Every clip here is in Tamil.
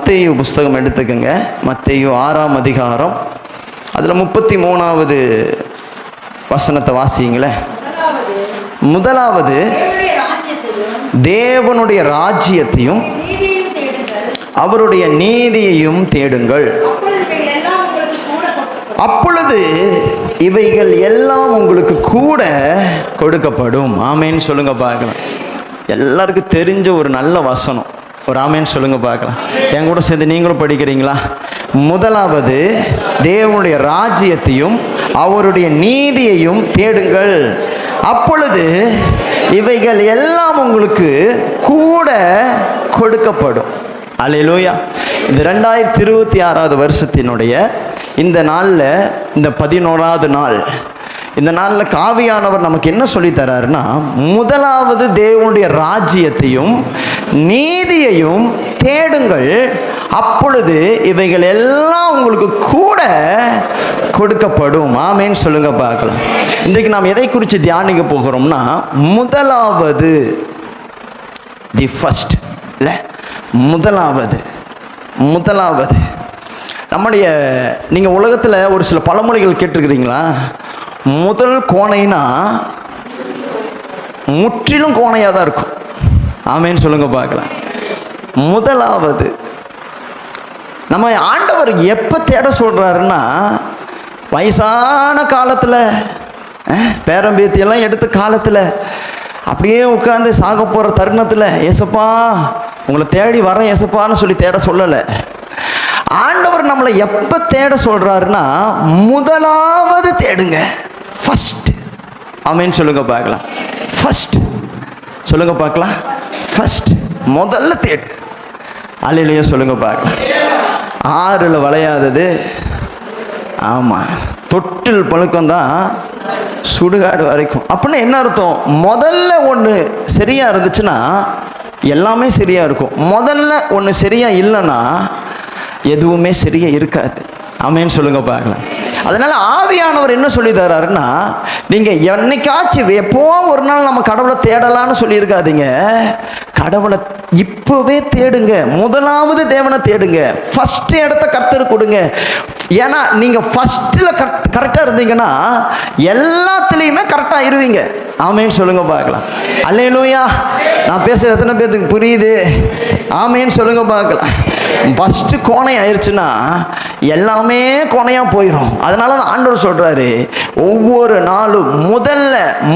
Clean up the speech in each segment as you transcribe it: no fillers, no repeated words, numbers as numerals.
மத்தேயு புஸ்தகம் எடுத்துக்கோங்க. மத்தேயு 6ஆம் அதிகாரம், அதில் 33வது வசனத்தை வாசிங்களேன். முதலாவது தேவனுடைய ராஜ்யத்தையும் அவருடைய நீதியையும் தேடுங்கள், அப்பொழுது இவைகள் எல்லாம் உங்களுக்கு கூட கொடுக்கப்படும். ஆமேன்னு சொல்லுங்க பார்க்கலாம். எல்லாருக்கும் தெரிஞ்ச ஒரு நல்ல வசனம். ஒரு ஆமேன்னு சொல்லுங்க பார்க்கலாம். என் கூட சேர்ந்து நீங்களும் படிக்கிறீங்களா? முதலாவது தேவனுடைய ராஜ்யத்தையும் அவருடைய நீதியையும் தேடுங்கள், அப்பொழுது இவைகள் எல்லாம் உங்களுக்கு கூட கொடுக்கப்படும். அல்லேலூயா. இந்த 2026வது வருஷத்தினுடைய இந்த நாளில், இந்த 11வது நாள், இந்த நாளில் காவியானவர் நமக்கு என்ன சொல்லித்தராருன்னா, முதலாவது தேவனுடைய ராஜ்யத்தையும் நீதியையும் தேடுங்கள், அப்பொழுது இவைகள் எல்லாம் உங்களுக்கு கூட கொடுக்கப்படும். ஆமேன்னு சொல்லுங்க பார்க்கலாம். இன்றைக்கு நாம் எதை குறித்து தியானிக்க போகிறோம்னா, முதலாவது, தி ஃபர்ஸ்ட், இல்லை முதலாவது. நம்முடைய, நீங்கள் உலகத்தில் ஒரு சில பழமொழிகள் கேட்டிருக்கிறீங்களா? முதல் கோணைனா முற்றிலும் கோணையாக தான் இருக்கும். ஆமேன்னு சொல்லுங்க பார்க்கலாம். முதலாவது நம்ம ஆண்டவர் எப்போ தேட சொல்கிறாருன்னா, வயசான காலத்தில், பேரம்பேத்தியெல்லாம் எடுத்த காலத்தில், அப்படியே உட்காந்து சாக போகிற தருணத்தில், ஏசப்பா உங்களை தேடி வரேன் ஏசப்பான்னு சொல்லி தேட சொல்லலை. ஆண்டவர் நம்மளை எப்போ தேட சொல்கிறாருன்னா, முதலாவது தேடுங்க, ஃபர்ஸ்ட். ஆமேன்னு சொல்லுங்க பார்க்கலாம். ஃபர்ஸ்ட் சொல்லுங்க பார்க்கலாம். ஃபர்ஸ்ட், முதல்ல தேடு. அல்லேலூயா சொல்லுங்க பார்க்கலாம். ஆறில் வளையாதது, ஆமாம், தொட்டில் பழுக்கம்தான் சுடுகாடு வரைக்கும். அப்படின்னா என்ன அர்த்தம்? முதல்ல ஒன்று சரியாக இருந்துச்சுன்னா எல்லாமே சரியாக இருக்கும். முதல்ல ஒன்று சரியாக இல்லைன்னா எதுவுமே சரியாக இருக்காது. ஆமேன்னு சொல்லுங்க பார்க்கலாம். அதனால் ஆவியானவர் என்ன சொல்லி தர்றாருன்னா, நீங்கள் என்னைக்காச்சும் எப்போ ஒரு நாள் நம்ம கடவுளை தேடலான்னு சொல்லியிருக்காதீங்க. கடவுளை இப்போவே தேடுங்க. முதலாவது தேவனை தேடுங்க. ஃபஸ்ட்டு இடத்த கர்த்தருக்கு கொடுங்க. ஏன்னா நீங்கள் ஃபஸ்ட்டில் கரெக்டாக இருந்தீங்கன்னா எல்லாத்துலேயுமே கரெக்டாக இருவீங்க. ஆமேன்னு சொல்லுங்க பார்க்கலாம். அல்லேலூயா. நான் பேசுகிற எத்தனை பேர்த்துக்கு புரியுது? ஆமேன்னு சொல்லுங்க பார்க்கலாம். ஃபஸ்ட்டு கோணை ஆயிடுச்சுன்னா எல்லாமே கோணையாக போயிடும். அதனால தான் ஆண்டவர் சொல்கிறாரு, ஒவ்வொரு நாளும்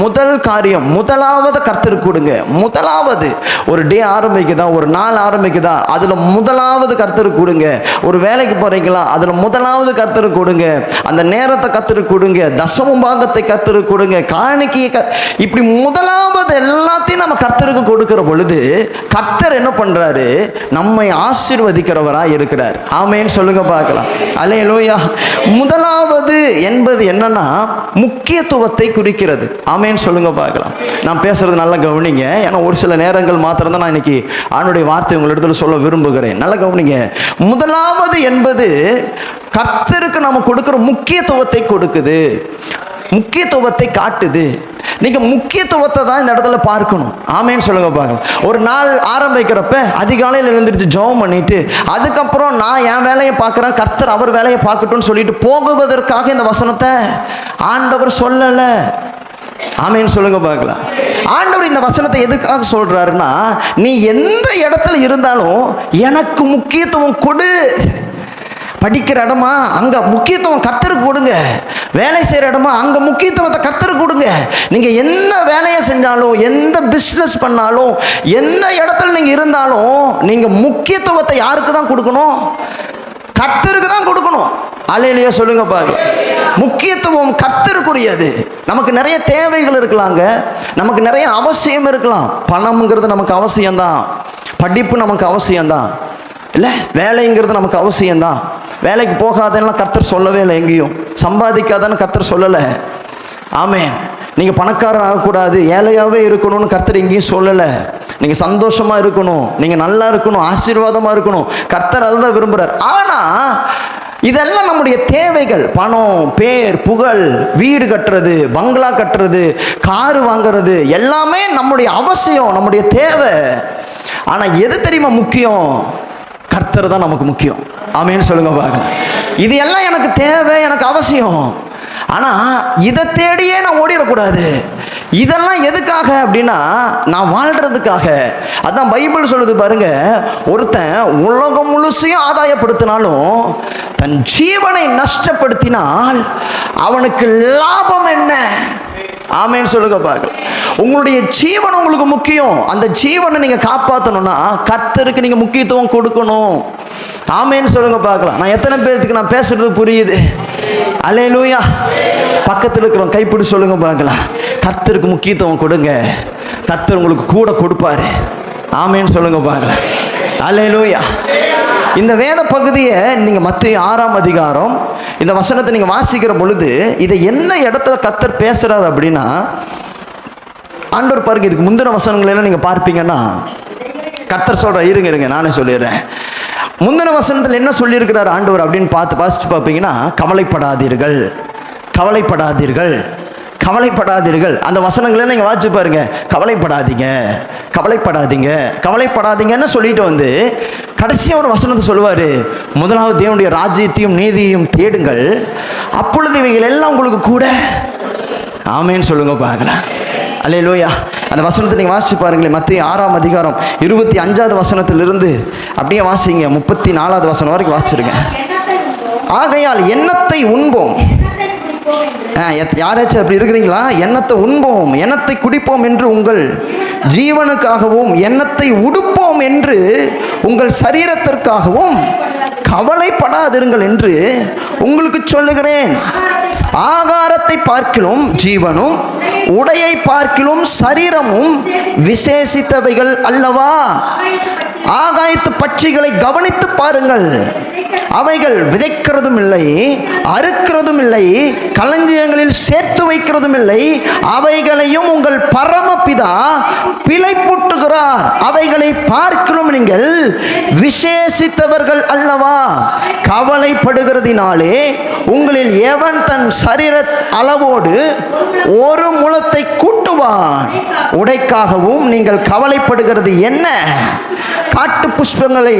முதல் காரியம் முதலாவது கர்த்தருக்கு கொடுங்க. முதலாவது ஒரு டே ஆரம்பிக்குதா, ஒரு நாள் ஆரம்பிக்குதா, அதில் முதலாவது கர்த்தருக்கு கொடுங்க. ஒரு வேலைக்கு போகிறீங்களா, அதில் முதலாவது கர்த்தருக்கு கொடுங்க. அந்த நேரத்தை கர்த்தருக்கு கொடுங்க. தசம பாகத்தை கர்த்தருக்கு கொடுங்க. காணிக்கையை இப்படி முதலாவது எல்லாத்தையும் நம்ம கர்த்தருக்கு கொடுக்கிற பொழுது கர்த்தர் என்ன பண்ணுறாரு? நம்மை ஆசீர்வதிக்கிறவராக இருக்கிறார். ஆமேன்னு சொல்லுங்க பார்க்கலாம். அல்லேலூயா. முதலாவது என்பது என்னன்னா, முக்கியத்துவத்தை குறிக்கிறது. ஆமேன்னு சொல்லுங்க பார்க்கலாம். நான் பேசுறது நல்லா கவனிங்க. ஏன்னா ஒரு சில நேரங்கள் மாத்திரம் தான் நான் இன்னைக்கு ஆண்டவருடைய வார்த்தை உங்களிடத்தில் சொல்ல விரும்புகிறேன். நல்லா கவனிங்க. முதலாவது என்பது கர்த்தருக்கு நம்ம கொடுக்கிற முக்கியத்துவத்தை கொடுக்குது, முக்கியத்துவத்தை காட்டுது. நீங்கள் முக்கியத்துவத்தை தான் இந்த இடத்துல பார்க்கணும். ஆமேன்னு சொல்லுங்க பார்க்கலாம். ஒரு நாள் ஆரம்பிக்கிறப்ப அதிகாலையில் எழுந்திரிச்சு ஜெபம் பண்ணிட்டு, அதுக்கப்புறம் நான் என் வேலையை பார்க்குறேன், கர்த்தர் அவர் வேலையை பார்க்கட்டும்னு சொல்லிட்டு போகுவதற்காக இந்த வசனத்தை ஆண்டவர் சொல்லலை. ஆமேன்னு சொல்லுங்க பார்க்கலாம். ஆண்டவர் இந்த வசனத்தை எதுக்காக சொல்றாருன்னா, நீ எந்த இடத்துல இருந்தாலும் எனக்கு முக்கியத்துவம் கொடு. படிக்கிற இடமா அங்கே முக்கியத்துவம் கர்த்தருக்கு கொடுங்க. வேலை செய்கிற இடமா அங்கே முக்கியத்துவத்தை கர்த்தருக்கு கொடுங்க. நீங்கள் எந்த வேலையை செஞ்சாலும், எந்த பிஸ்னஸ் பண்ணாலும், எந்த இடத்துல நீங்கள் இருந்தாலும், நீங்கள் முக்கியத்துவத்தை யாருக்கு தான் கொடுக்கணும்? கர்த்தருக்கு தான் கொடுக்கணும். அல்லேலூயா சொல்லுங்க பாருங்க. முக்கியத்துவம் கர்த்தருக்குரியது. நமக்கு நிறைய தேவைகள் இருக்கலாங்க, நமக்கு நிறைய அவசியம் இருக்கலாம். பணம்ங்கிறது நமக்கு அவசியம்தான், படிப்பு நமக்கு அவசியம்தான், இல்லை வேலைங்கிறது நமக்கு அவசியம்தான். வேலைக்கு போகாதெல்லாம் கர்த்தர் சொல்லவே இல்லை. எங்கேயும் சம்பாதிக்காதன்னு கர்த்தர் சொல்லலை. ஆமேன். நீங்கள் பணக்காரன் ஆகக்கூடாது, ஏழையாகவே இருக்கணும்னு கர்த்தர் எங்கேயும் சொல்லலை. நீங்கள் சந்தோஷமாக இருக்கணும், நீங்கள் நல்லா இருக்கணும், ஆசீர்வாதமாக இருக்கணும். கர்த்தர் அதுதான் விரும்புகிறார். ஆனால் இதெல்லாம் நம்முடைய தேவைகள். பணம், பேர், புகழ், வீடு கட்டுறது, பங்களா கட்டுறது, காரு வாங்கிறது எல்லாமே நம்முடைய அவசியம், நம்முடைய தேவை. ஆனால் எது தெரியுமா முக்கியம்? கர்த்தர் தான் நமக்கு முக்கியம். ஆமேன்னு சொல்லுங்க பார்க்கலாம். இது எல்லாம் எனக்கு தேவை, எனக்கு அவசியம். ஆனால் இதை தேடியே நான் ஓடிடக்கூடாது. இதெல்லாம் எதுக்காக அப்படின்னா நான் வாழ்கிறதுக்காக. அதான் பைபிள் சொல்லுது பாருங்க, ஒருத்தன் உலகம் முழுசையும் ஆதாயப்படுத்தினாலும் தன் ஜீவனை நஷ்டப்படுத்தினால் அவனுக்கு லாபம் என்ன? ஆமேன்னு சொல்லுங்க பாருங்க. உங்களுடைய ஜீவன் உங்களுக்கு முக்கியம். அந்த ஜீவனை நீங்கள் காப்பாற்றணும்னா கர்த்தருக்கு நீங்கள் முக்கியத்துவம் கொடுக்கணும். ஆமேன்னு சொல்லுங்க பார்க்கலாம். நான் எத்தனை பேருக்கு நான் பேசுறது புரியுது? அல்லேலூயா. பக்கத்தில் இருக்கிறவங்க கைப்பிடி சொல்லுங்க பார்க்கலாம். கர்த்தருக்கு முக்கியத்துவம் கொடுங்க, கர்த்தர் உங்களுக்கு கூட கொடுப்பாரு. ஆமேன்னு சொல்லுங்க பார்க்கலாம். அல்லேலூயா. இந்த வேத பகுதியை நீங்கள் மத்தேயு 6ஆம் அதிகாரம் இந்த வசனத்தை நீங்கள் வாசிக்கிற பொழுது இதை என்ன இடத்துல கர்த்தர் பேசுறாரு அப்படின்னா, ஆண்டவர் பாருங்க, இதுக்கு முந்தின வசனங்களெல்லாம் நீங்கள் பார்ப்பீங்கன்னா கர்த்தர் சொல்ற, இருங்க நானே சொல்லிடுறேன். முந்தின வசனத்தில் என்ன சொல்லியிருக்கிறார் ஆண்டவர் அப்படின்னு பார்த்து பார்ப்பீங்கன்னா, கவலைப்படாதீர்கள், கவலைப்படாதீர்கள், கவலைப்படாதீர்கள். அந்த வசனங்களை நீங்கள் வாசிச்சு பாருங்க. கவலைப்படாதீங்க, கவலைப்படாதீங்க, கவலைப்படாதீங்கன்னு சொல்லிட்டு வந்து கடைசியாக ஒரு வசனத்தை சொல்லுவார், முதலாவது தேவனுடைய ராஜ்யத்தையும் நீதியையும் தேடுங்கள், அப்பொழுது இவைகள் எல்லாம் உங்களுக்கு கூட. ஆமேன்னு சொல்லுங்க பார்க்கலாம். அல்லேலூயா. அந்த வசனத்தை நீங்கள் வாசிச்சு பாருங்களேன். மத்தேயு 6ஆம் அதிகாரம் 25வது வசனத்திலிருந்து அப்படியே வாசிங்க, 34வது வசனம் வரைக்கும் வாசிச்சிருங்க. ஆகையால் எண்ணத்தை உண்போம். யாராச்சும் அப்படி இருக்கிறீங்களா? எண்ணத்தை உண்போம், எண்ணத்தை குடிப்போம் என்று உங்கள் ஜீவனுக்காகவும், எண்ணத்தை உடுப்போம் என்று உங்கள் சரீரத்திற்காகவும் கவலைப்படாதிருங்கள் என்று உங்களுக்கு சொல்லுகிறேன். ஆகாரத்தை பார்க்கிலும் ஜீவனும், உடையை பார்க்கிலும் சரீரமும் விசேஷித்தவைகள் அல்லவா? ஆகாயத்து பட்சிகளை கவனித்து பாருங்கள், அவைகள் விதைக்கிறதும் இல்லை, அறுக்கிறதும் இல்லை, களஞ்சியங்களில் சேர்த்து வைக்கிறதும் இல்லை, அவைகளையும் உங்கள் பரமபிதா பிழைப்பூட்டுகிறார். அவைகளை பார்க்கிலும் நீங்கள் விசேஷித்தவர்கள் அல்லவா? கவலைப்படுகிறதினாலே உங்களில் எவன் தன் சரீர அளவோடு ஒரு முழத்தை கூட்டுவான்? உடைக்காகவும் நீங்கள் கவலைப்படுகிறது என்ன? காட்டு புஷ்பங்களை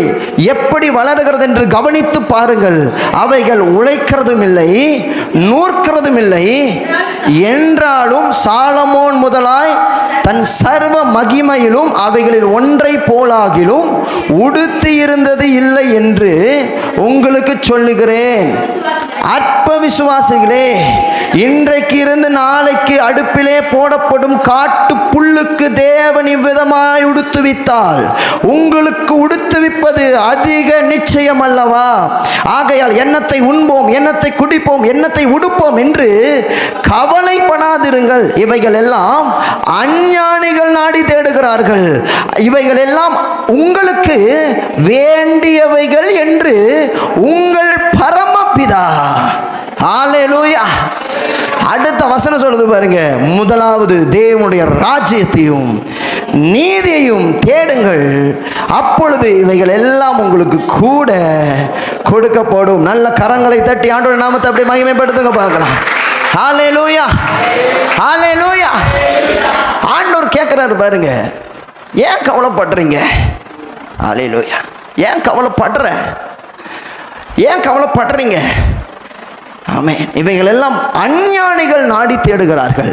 எப்படி வளருகிறது என்று கவனித்து பாருங்கள், அவைகள் உழைக்கிறதும் இல்லை, நூற்கிறதும் இல்லை, என்றாலும் சாலமோன் முதலாய் தன் சர்வ மகிமையிலும் அவைகளில் ஒன்றை போலாகிலும் உடுத்தி இருந்தது இல்லை என்று உங்களுக்கு சொல்லுகிறேன். அற்ப விசுவாசிகளே, இன்றைக்கு இருந்து நாளைக்கு அடுப்பிலே போடப்படும் காட்டு புல்லுக்கு தேவன் இவ்விதமாய் உடுத்துவித்தால் உங்களுக்கு உடுத்துவிப்பது அதிக நிச்சயம் அல்லவா? ஆகையால் எண்ணத்தை உண்போம், எண்ணத்தை குடிப்போம், எண்ணத்தை உடுப்போம் என்று கவலைப்படாதிருங்கள். இவைகள் எல்லாம் அஞ்ஞானிகள் நாடி தேடுகிறார்கள், இவைகள் எல்லாம் உங்களுக்கு வேண்டியவைகள் என்று உங்கள் பரமபிதா. ஹல்லேலூயா. அடுத்த வசனம் சொல்லுது பாருங்க, முதலாவது தேவனுடைய ராஜ்யத்தையும் நீதியையும் தேடுங்கள், அப்பொழுது இவைகள் எல்லாம் உங்களுக்கு கூட கொடுக்கப்படும். நல்ல கரங்களை தட்டி ஆண்டவருடைய நாமத்தை அப்படி மகிமைப்படுத்துங்க பார்க்கலாம். ஹல்லேலூயா, ஹல்லேலூயா. ஆண்டவர் கேட்கிறாரு பாருங்க, ஏன் கவலைப்படுறீங்க? ஹல்லேலூயா. ஏன் கவலைப்படுற? ஏன் கவலைப்படுறீங்க? ஆமென். இவைகள் எல்லாம் அஞ்ஞானிகள் நாடி தேடுகிறார்கள்,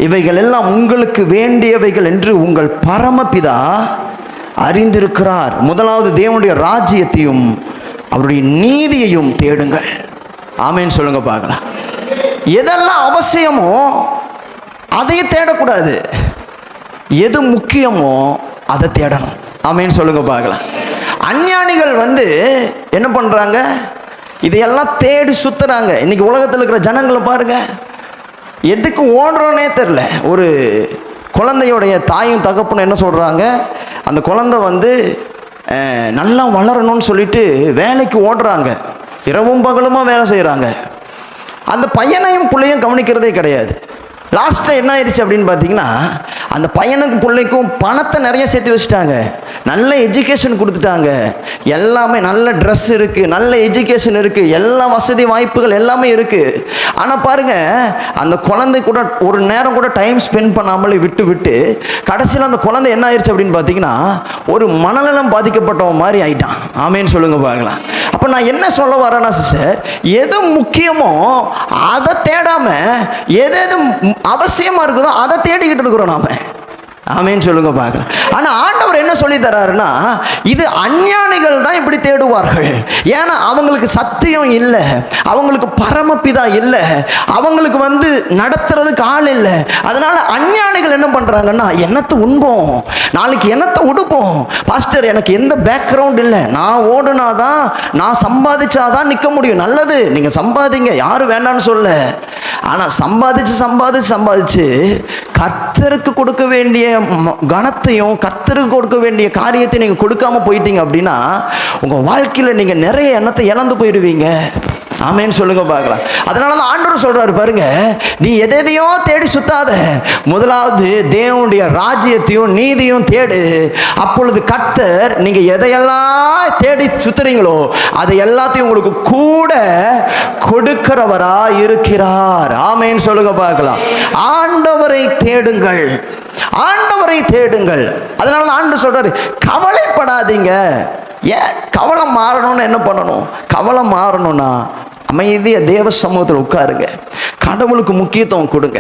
இவைகள் எல்லாம் உங்களுக்கு வேண்டியவைகள் என்று உங்கள் பரமபிதா அறிந்திருக்கிறார். முதலாவது தேவனுடைய ராஜ்யத்தையும் அவருடைய நீதியையும் தேடுங்கள். ஆமென் சொல்லுங்க பார்க்கலாம். எதெல்லாம் அவசியமோ அதையே தேடக்கூடாது, எது முக்கியமோ அதை தேடணும். ஆமென் சொல்லுங்க பார்க்கலாம். அஞ்ஞானிகள் என்ன பண்ணுறாங்க? இதையெல்லாம் தேடி சுற்றுறாங்க. இன்னைக்கு உலகத்தில் இருக்கிற ஜனங்களை பாருங்க, எதுக்கு ஓடுறோன்னே தெரில. ஒரு குழந்தையுடைய தாயும் தகப்பனும் என்ன சொல்கிறாங்க, அந்த குழந்தை நல்லா வளரணும்னு சொல்லிட்டு வேலைக்கு ஓடுறாங்க, இரவும் பகலுமா வேலை செய்கிறாங்க. அந்த பையனையும் பிள்ளையும் கவனிக்கிறதே கிடையாது. லாஸ்ட்டில் என்ன ஆயிடுச்சு அப்படின்னு பார்த்தீங்கன்னா, அந்த பையனுக்கு பிள்ளைக்கும் பணத்தை நிறைய சேர்த்து வச்சுட்டாங்க. நல்ல எஜுகேஷன் கொடுத்துட்டாங்க, எல்லாமே நல்ல ட்ரெஸ் இருக்குது, நல்ல எஜுகேஷன் இருக்குது, எல்லா வசதி வாய்ப்புகள் எல்லாமே இருக்குது. ஆனால் பாருங்க, அந்த குழந்தை கூட ஒரு நேரம் கூட டைம் ஸ்பெண்ட் பண்ணாமலே விட்டு கடைசியில் அந்த குழந்தை என்ன ஆயிடுச்சு அப்படின்னு பார்த்தீங்கன்னா ஒரு மனநலம் பாதிக்கப்பட்டவன் மாதிரி ஆயிட்டான். ஆமேன்னு சொல்லுங்க பார்க்கலாம். அப்போ நான் என்ன சொல்ல வரேன்னா சிஸ்டர், எது முக்கியமோ அதை தேடாம எது அவசியமா இருக்குதோ அதை தேடிக்கிட்டு இருக்கிறோம் நாம. ஆமேன்னு சொல்லுங்க பார்க்கலாம். ஆனால் ஆண்டவர் என்ன சொல்லி தராருன்னா, இது அஞ்ஞானிகள் தான் இப்படி தேடுவார்கள். ஏன்னா அவங்களுக்கு சத்தியம் இல்லை, அவங்களுக்கு பரமபிதா இல்லை, அவங்களுக்கு நடத்துறதுக்கு ஆள் இல்லை. அதனால அஞ்ஞானிகள் என்ன பண்றாங்கன்னா, என்னத்தை உண்போம், நாளைக்கு என்னத்தை உடுப்போம், பாஸ்டர் எனக்கு எந்த பேக்ரவுண்ட் இல்லை, நான் ஓடுனாதான் நான் சம்பாதிச்சாதான் நிற்க முடியும். நல்லது, நீங்க சம்பாதிங்க, யாரும் வேண்டான்னு சொல்ல. ஆனால் சம்பாதிச்சு கர்த்தருக்கு கொடுக்க வேண்டிய கணத்தையும் கர்த்தருக்கு கொடுக்க வேண்டிய காரியத்தை நீங்கள் கொடுக்காம போயிட்டீங்க அப்படின்னா உங்கள் வாழ்க்கையில் நீங்கள் நிறைய எண்ணத்தை இழந்து போயிடுவீங்க. ஆமேன்னு சொல்லுங்க பார்க்கலாம். அதனால தான் ஆண்டவர் சொல்றாரு பாருங்க, நீ எதையோ தேடி சுத்தாத, முதலாவது தேவனுடைய ராஜ்யத்தையும் நீதியும் தேடு. அப்பொழுது கர்த்தர் நீங்க எதையெல்லாம் தேடி சுத்துறீங்களோ அதை எல்லாத்தையும் உங்களுக்கு கூட கொடுக்கிறவரா இருக்கிறார். ஆமேன்னு சொல்லுங்க பார்க்கலாம். ஆண்டவரை தேடுங்கள், ஆண்டவரை தேடுங்கள். அதனால ஆண்டவர் சொல்றாரு, கவலைப்படாதீங்க. ஏன் கவலை மாறணும்னு என்ன பண்ணணும்? கவலை மாறணும்னா அமைதியாக தேவ சமூகத்தில் உட்காருங்க, கடவுளுக்கு முக்கியத்துவம் கொடுங்க.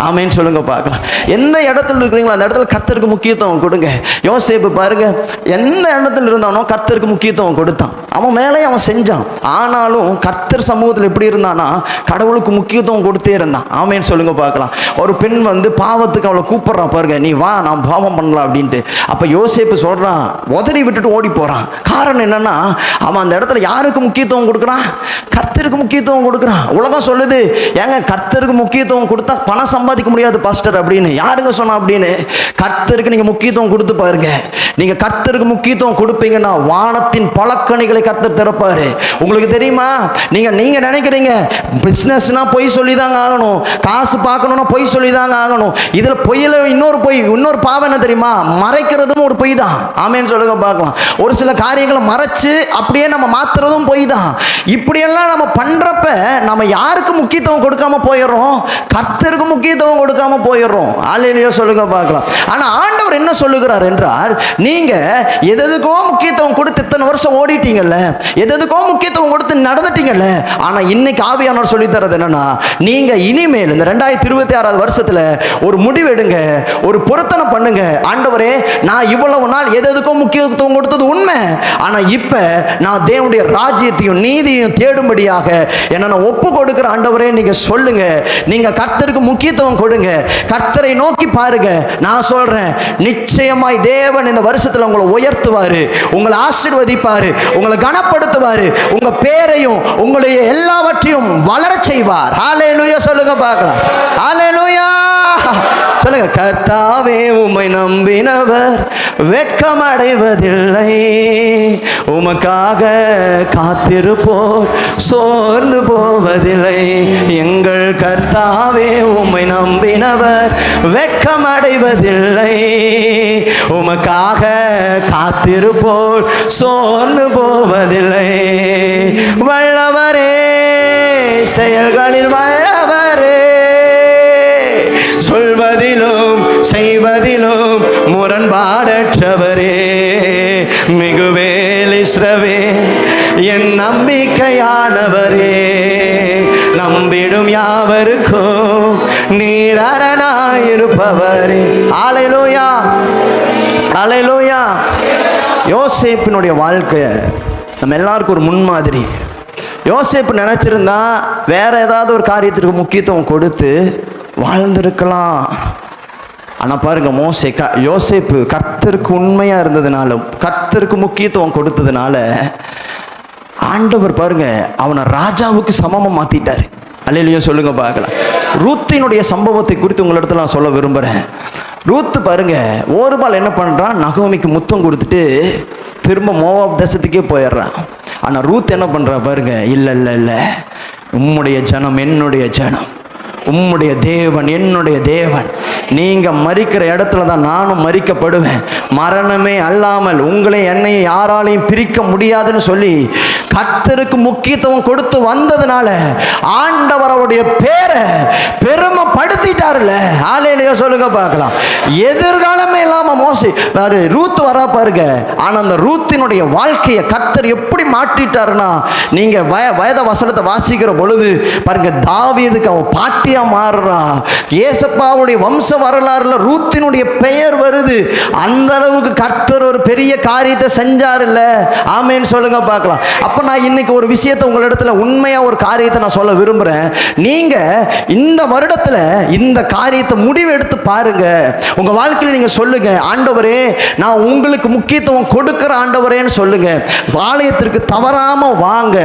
ஆமேன்னு சொல்லுங்க பார்க்கலாம். எந்த இடத்துல இருக்கிறீங்களோ அந்த இடத்துல கர்த்தருக்கு முக்கியத்துவம் கொடுங்க. யோசேப்பு பாருங்க, எந்த இடத்துல இருந்தானோ கர்த்தருக்கு முக்கியத்துவம் கொடுத்தான். அவன் மேலே அவன் செஞ்சான், ஆனாலும் கர்த்தர் சமூகத்தில் எப்படி இருந்தானா கடவுளுக்கு முக்கியத்துவம் கொடுத்தே இருந்தான். ஆமேன்னு சொல்லுங்க பார்க்கலாம். ஒரு பெண் பாவத்துக்கு அவளை கூப்பிடுறான் பாருங்க, நீ வா நான் பாவம் பண்ணலாம் அப்படின்ட்டு. அப்போ யோசேப்பு சொல்றான், உதறி விட்டுட்டு ஓடி போறான். காரணம் என்னன்னா, அவன் அந்த இடத்துல யாருக்கு முக்கியத்துவம் கொடுக்குறான்? கர்த்தருக்கு முக்கியத்துவம் கொடுக்குறான். உலகம் சொல்லுது, ஏங்க கர்த்தருக்கு முக்கியத்துவம் கொடுத்தா பணம் சம்பாதிக்க முடியாது பாஸ்டர் அப்படின்னு. யாருங்க சொன்னா அப்படின்னு? கர்த்தருக்கு நீங்க முக்கியத்துவம் கொடுத்து பாருங்க. நீங்க கர்த்தருக்கு முக்கியத்துவம் கொடுப்பீங்கன்னா வானத்தின் பலக்கணிகளை கர்த்தர் திறப்பாரு. உங்களுக்கு தெரியுமா, நீங்க நினைக்கிறீங்க பிசினஸ்னா பொய் சொல்லிதாங்க ஆகணும், காசு பார்க்கணும்னா பொய் சொல்லிதாங்க ஆகணும். இதுல பொய்யில இன்னொரு பாவம் என்ன தெரியுமா? மறைக்கிறதும் ஒரு பொய் தான். ஆமேன்னு சொல்லுங்க பார்க்கலாம். ஒரு சில காரியங்களை மறைச்சு அப்படியே நம்ம மாத்துறதும் பொய் தான். இப்படியெல்லாம் நம்ம பண்றப்ப நம்ம யாருக்கு முக்கியத்துவம் கொடுக்காம போயிடுறோம்? கர்த்தருக்கு முக்கியத்துவம் கொடுக்காம போயிடுறோம். அல்லேலூயா சொல்லுங்க பார்க்கலாம். ஆனா ஆண்டவர் என்ன சொல்லுகிறார் என்றால், நீங்க எதுக்கோ முக்கியத்துவம் கொடுத்து இத்தனை வருஷம் ஓடிட்டீங்கல்ல, எதுக்கோ முக்கியத்துவம் கொடுத்து நடந்துட்டீங்கல்ல. ஆனா இன்னைக்கு ஆவியானவர் சொல்லி தரது என்னன்னா, நீங்க இனிமேல் இந்த 2026 வருஷத்துல ஒரு முடிவு எடுங்க, ஒரு பொருத்தனை பண்ணுங்க. ஆண்டவரே, நான் இவ்வளவு நாள் எதுக்கோ முக்கியத்துவம் கொடுத்தது உண்மை, ஆனா இப்ப நான் தேவனுடைய ராஜ்யத்தையும் நீதியையும் தேடும்படியாக என்ன ஒப்பு கொடுக்கிற ஆண்டவரே நீங்க சொல்லுங்க. நீங்க கர்த்தருக்கு முக்கியத்துவம் கொடுங்க, கர்த்தரை நோக்கி பாருங்க. நான் சொல்றேன், நிச்சயமாய் தேவன் இந்த வருஷத்துல உங்களை உயர்த்துவாரு, உங்களை ஆசீர்வதிப்பாரு, உங்களை கனப்படுத்துவாரு, உங்க பேரையும் உங்களுடைய எல்லாவற்றையும் வளர செய்வார். ஹல்லேலூயா சொல்லுங்க பார்க்கலாம். ஹல்லேலூயா சொல்லுங்க. கர்த்தாவே, உம்மை நம்பினவர் வெட்கம் அடைவதில்லை, உமக்காக காத்திருப்போர் சோர்ந்து போவதில்லை. எங்கள் கர்த்தாவே, உம்மை நம்பினவர் வெட்கம் அடைவதில்லை, உமக்காக காத்திருப்போர் சோர்ந்து போவதில்லை. வல்லவரே, செயல்களில் வல்லவரே, சொல்வதிலும் செய்வதிலும் முரண்பாடற்றவரே, மிகுவேல் இஸ்ரவேல் என் நம்பிக்கையானவரே, நம்பிடும் யாவருக்கும் நீர் அரணாயிருப்பவரே. அல்லேலூயா, அல்லேலூயா. யோசேப்பினுடைய வாழ்க்கை நம்ம எல்லாருக்கும் ஒரு முன்மாதிரி. யோசேப்பு நினைச்சிருந்தா வேற ஏதாவது ஒரு காரியத்திற்கு முக்கியத்துவம் கொடுத்து வாழ்ந்திருக்கலாம். ஆனால் பாருங்க, யோசேப்பு கர்த்தருக்கு உண்மையாக இருந்ததுனாலும் கர்த்தருக்கு முக்கியத்துவம் கொடுத்ததுனால ஆண்டவர் பாருங்க அவனை ராஜாவுக்கு சமமாக மாற்றிட்டார். அல்லேலூயா சொல்லுங்க பார்க்கலாம். ரூத்தினுடைய சம்பவத்தை குறித்து உங்களிடத்துல நான் சொல்ல விரும்புகிறேன். ரூத்து பாருங்க, ஓர்பால் என்ன பண்ணுறான், நகோமிக்கு முத்தம் கொடுத்துட்டு திரும்ப மோவாப் தேசத்துக்கே போயிடுறான். ஆனால் ரூத் என்ன பண்ணுறா பாருங்க, இல்லை இல்லை இல்லை, உம்முடைய ஜனம் என்னுடைய ஜனம், உம்முடைய தேவன் என்னுடைய தேவன். நீங்க மரிக்கிற இடத்துல தான் நானும் மரிக்கப்படுவேன். மரணமே அல்லாமல் உங்களை என்னை யாராலையும் பிரிக்க முடியாதுன்னு சொல்லி கர்த்தருக்கு முக்கியத்துவம் கொடுத்து வந்ததுனால ஆண்டவர் அவருடைய பேரை பெருமைப்படுத்திட்டாருல. ஆலையிலேயே சொல்லுங்க பார்க்கலாம். எதிர்காலமே இல்லாம மோசே ரூத் வரா பாருங்க. ஆனா அந்த ரூத்தினுடைய வாழ்க்கையை கர்த்தர் எப்படி மாற்றிட்டாருன்னா, நீங்க வேத வசனத்தை வாசிக்கிற பொழுது பாருங்க, தாவீதுக்கு அவன் பாட்டியா மாறுறா. ஏசப்பாவுடைய வம்ச வரலாறுல ரூத்தினுடைய பெயர் வருது. அந்த அளவுக்கு கர்த்தர் ஒரு பெரிய காரியத்தை செஞ்சார் இல்ல. ஆமேன்னு சொல்லுங்க பார்க்கலாம். அப்ப நான் இன்னைக்கு ஒரு விஷயத்தை உங்களிடத்துல உண்மையா ஒரு காரியத்தை நான் சொல்ல விரும்புறேன். நீங்க இந்த வருடத்துல இந்த காரியத்தை முடிவு எடுத்து பாருங்க. உங்க வாழ்க்கையில் நீங்க சொல்லுங்க, ஆண்டவரே நான் உங்களுக்கு முக்கியத்துவம் கொடுக்கிற ஆண்டவரேன்னு சொல்லுங்க. ஆலயத்திற்கு தவறாம வாங்க,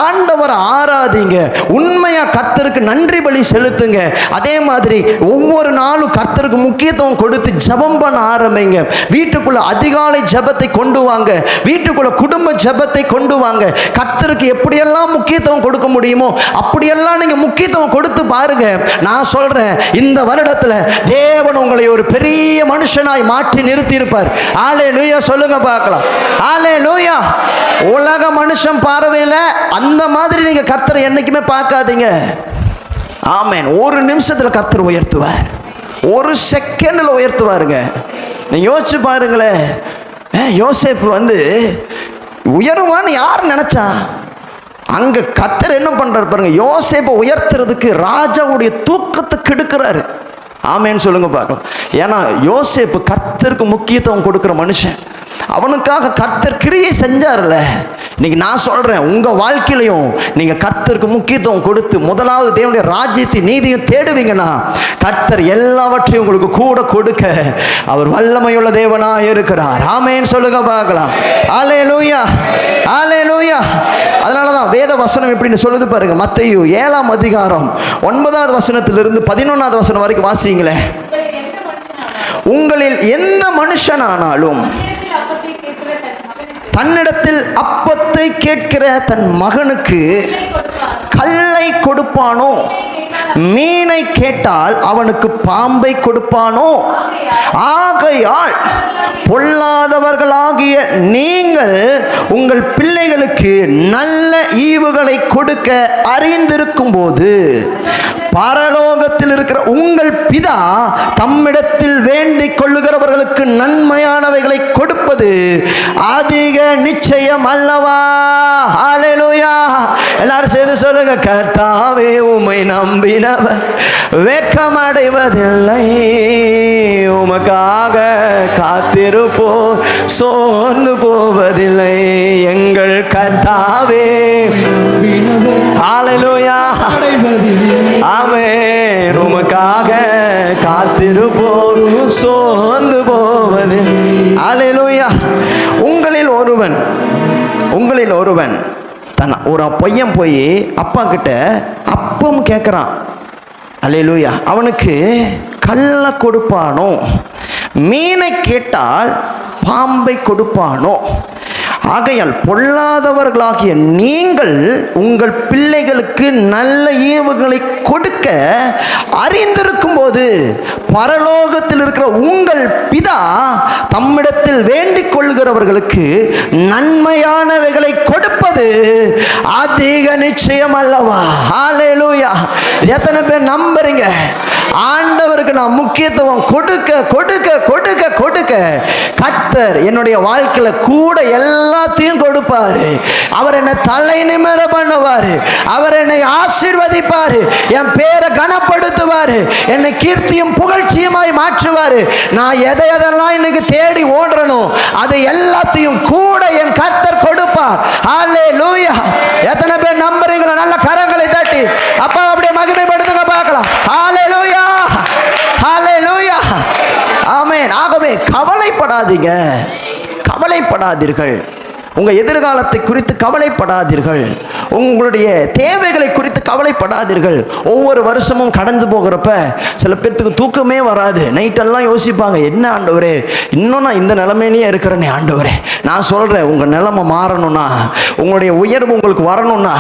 ஆண்டவரை ஆராதிங்க, உண்மையா கர்த்தருக்கு நன்றி பலி செலுத்துங்க. அதே மாதிரி ஒவ்வொரு நாளும் கர்த்தருக்கு முக்கியத்துவம் கொடுத்து ஜெபம் பண்ண ஆரம்பிங்க. வீட்டுக்குள்ள அதிகாலை ஜெபத்தை கொண்டு வாங்க, வீட்டுக்குள்ள குடும்ப ஜெபத்தை கொண்டு வாங்க. கர்த்தருக்கு எப்படியெல்லாம் முக்கியத்துவம் கொடுக்க முடியுமோ அப்படியெல்லாம் நீங்க முக்கியத்துவம் கொடுத்து பாருங்க. நான் சொல்றேன், இந்த வருடத்துல தேவன் உங்களை ஒரு பெரிய மனுஷனாய் மாற்றி நிறுத்தி இருப்பார். ஹல்லேலூயா சொல்லுங்க பார்க்கலாம். ஹல்லேலூயா. உலக மனுஷன் பார்வையில அந்த மாதிரி நீங்க கர்த்தரை என்னைக்குமே பார்க்காதீங்க. ஆமென். ஒரு நிமிஷத்துல கர்த்தர் உயர்த்துவார், ஒரு செகண்ட்ல உயர்த்துவாருங்க. நீங்க யோசிச்சு பாருங்களேன். யோசேப்பு உயருவான்னு யார் நினைச்சா? அங்க கர்த்தர் என்ன பண்றாரு பாருங்க. யோசேப்பை உயர்த்துறதுக்கு ராஜாவுடைய தூக்கத்தை கெடுக்கிறாரு. ஆமேன்னு சொல்லுங்க பார்க்கலாம். ஏன்னா யோசேப்பு கர்த்தருக்கு முக்கியத்துவம் கொடுக்கிற மனுஷன். அவனுக்காக கர்த்தர் கிரியை செஞ்சார்ல. இன்னைக்கு நான் சொல்றேன், உங்க வாழ்க்கையிலையும் நீங்க கர்த்தருக்கு முக்கியத்துவம் கொடுத்து முதலாவது தேவனுடைய ராஜ்யத்தை நீதியும் தேடுவீங்கன்னா கர்த்தர் எல்லாவற்றையும் உங்களுக்கு கூட கொடுக்க அவர் வல்லமையுள்ள தேவனா இருக்கிறார். ஆமென் சொல்லுங்க பார்க்கலாம். ஹல்லேலூயா, ஹல்லேலூயா. அதனாலதான் வேத வசனம் எப்படின்னு சொல்லுது பாருங்க. மத்தேயு 7ஆம் அதிகாரம் 9வது வசனத்திலிருந்து 11வது வசனம் வரைக்கும் வாசிங்களேன். உங்களில் எந்த மனுஷனானாலும் தன்னிடத்தில் அப்பத்தை கேட்கிற தன் மகனுக்கு கல்லை கொடுப்பானோ? மீனை கேட்டால் அவனுக்கு பாம்பை கொடுப்பானோ? ஆகையால் பொல்லாதவர்களாகிய நீங்கள் உங்கள் பிள்ளைகளுக்கு நல்ல ஈவுகளை கொடுக்க அறிந்திருக்கும் போது பரலோகத்தில் இருக்கிற உங்கள் பிதா தம்மிடத்தில் வேண்டிக் கொள்ளுகிறவர்களுக்கு நன்மையானவைகளை கொடுப்பது அதிக நிச்சயம் அல்லவா? ஹல்லேலூயா. எல்லாரும் சேர்ந்து சொல்லுங்க. கர்த்தாவே உம்மை நம்பினவர் வெட்கமடைவதில்லை, உமக்காக காத்திருப்போர் சோர்ந்து போவதில்லை. எங்கள் கர்த்தாவே ஹல்லேலூயா. ஆமென். உமக்காக காத்திருப்போர் சோர்ந்து போவதில்லை. ஹல்லேலூயா. உங்களில் ஒருவன் ஒரு பையன் போய் அப்பா கிட்ட அப்பம் கேட்குறான். அல்லேலூயா. அவனுக்கு கல்லை கொடுப்பானோ? மீனை கேட்டால் பாம்பை கொடுப்பானோ? ஆகையால் பொல்லாதவர்களாகிய நீங்கள் உங்கள் பிள்ளைகளுக்கு நல்ல ஈவுகளை கொடுக்க அறிந்திருக்கும் போது பரலோகத்தில் இருக்கிற உங்கள் பிதா தம்மிடத்தில் வேண்டிக் கொள்கிறவர்களுக்கு நன்மையானவைகளை கொடுப்பது அதிக நிச்சயம் அல்லவா? ஹல்லேலூயா. எத்தனை பேர் நம்புறீங்க? ஆண்டவருக்கு நான் முக்கியத்துவம் கொடுக்க கொடுக்க கொடுக்க கொடுக்க கர்த்தர் என்னுடைய வாழ்க்கையில கூட எல்லாத்தையும் கொடுப்பாரு. அவர் என்னை தலை நிமிர பண்ணுவாரு. அவர் என்னை ஆசீர்வதிப்பாரு. என் பேரை கனப்படுத்துவாரு. என்னை கீர்த்தியும் புகழ்ச்சியுமாய் மாற்றுவாரு. நான் எதையெல்லாம் இன்னைக்கு தேடி ஓடுறனோ அது எல்லாத்தையும் கூட என் கர்த்தர் கொடுப்பார். ஹல்லேலூயா. எத்தனை பேர் நம்புறீங்களா? நல்ல கரங்களை தட்டி அப்பா அப்படியே மகிமைப்படுத்துங்க பார்க்கலாம். ஹல்லேலூயா, ஹல்லேலூயா. ஆமென். ஆகவே கவலைப்படாதீங்க, கவலைப்படாதீர்கள். உங்கள் எதிர்காலத்தை குறித்து கவலைப்படாதீர்கள். உங்களுடைய தேவைகளை குறித்து கவலைப்படாதீர்கள். ஒவ்வொரு வருஷமும் கடந்து போகிறப்ப சில பேர்த்துக்கு தூக்கமே வராது. நைட்டெல்லாம் யோசிப்பாங்க, என்ன ஆண்டவரே இன்னும் நான் இந்த நிலைமையிலேயே இருக்கிறேனே ஆண்டவரே. நான் சொல்கிறேன், உங்கள் நிலைமை மாறணும்னா, உங்களுடைய உயர்வு உங்களுக்கு வரணும்னா,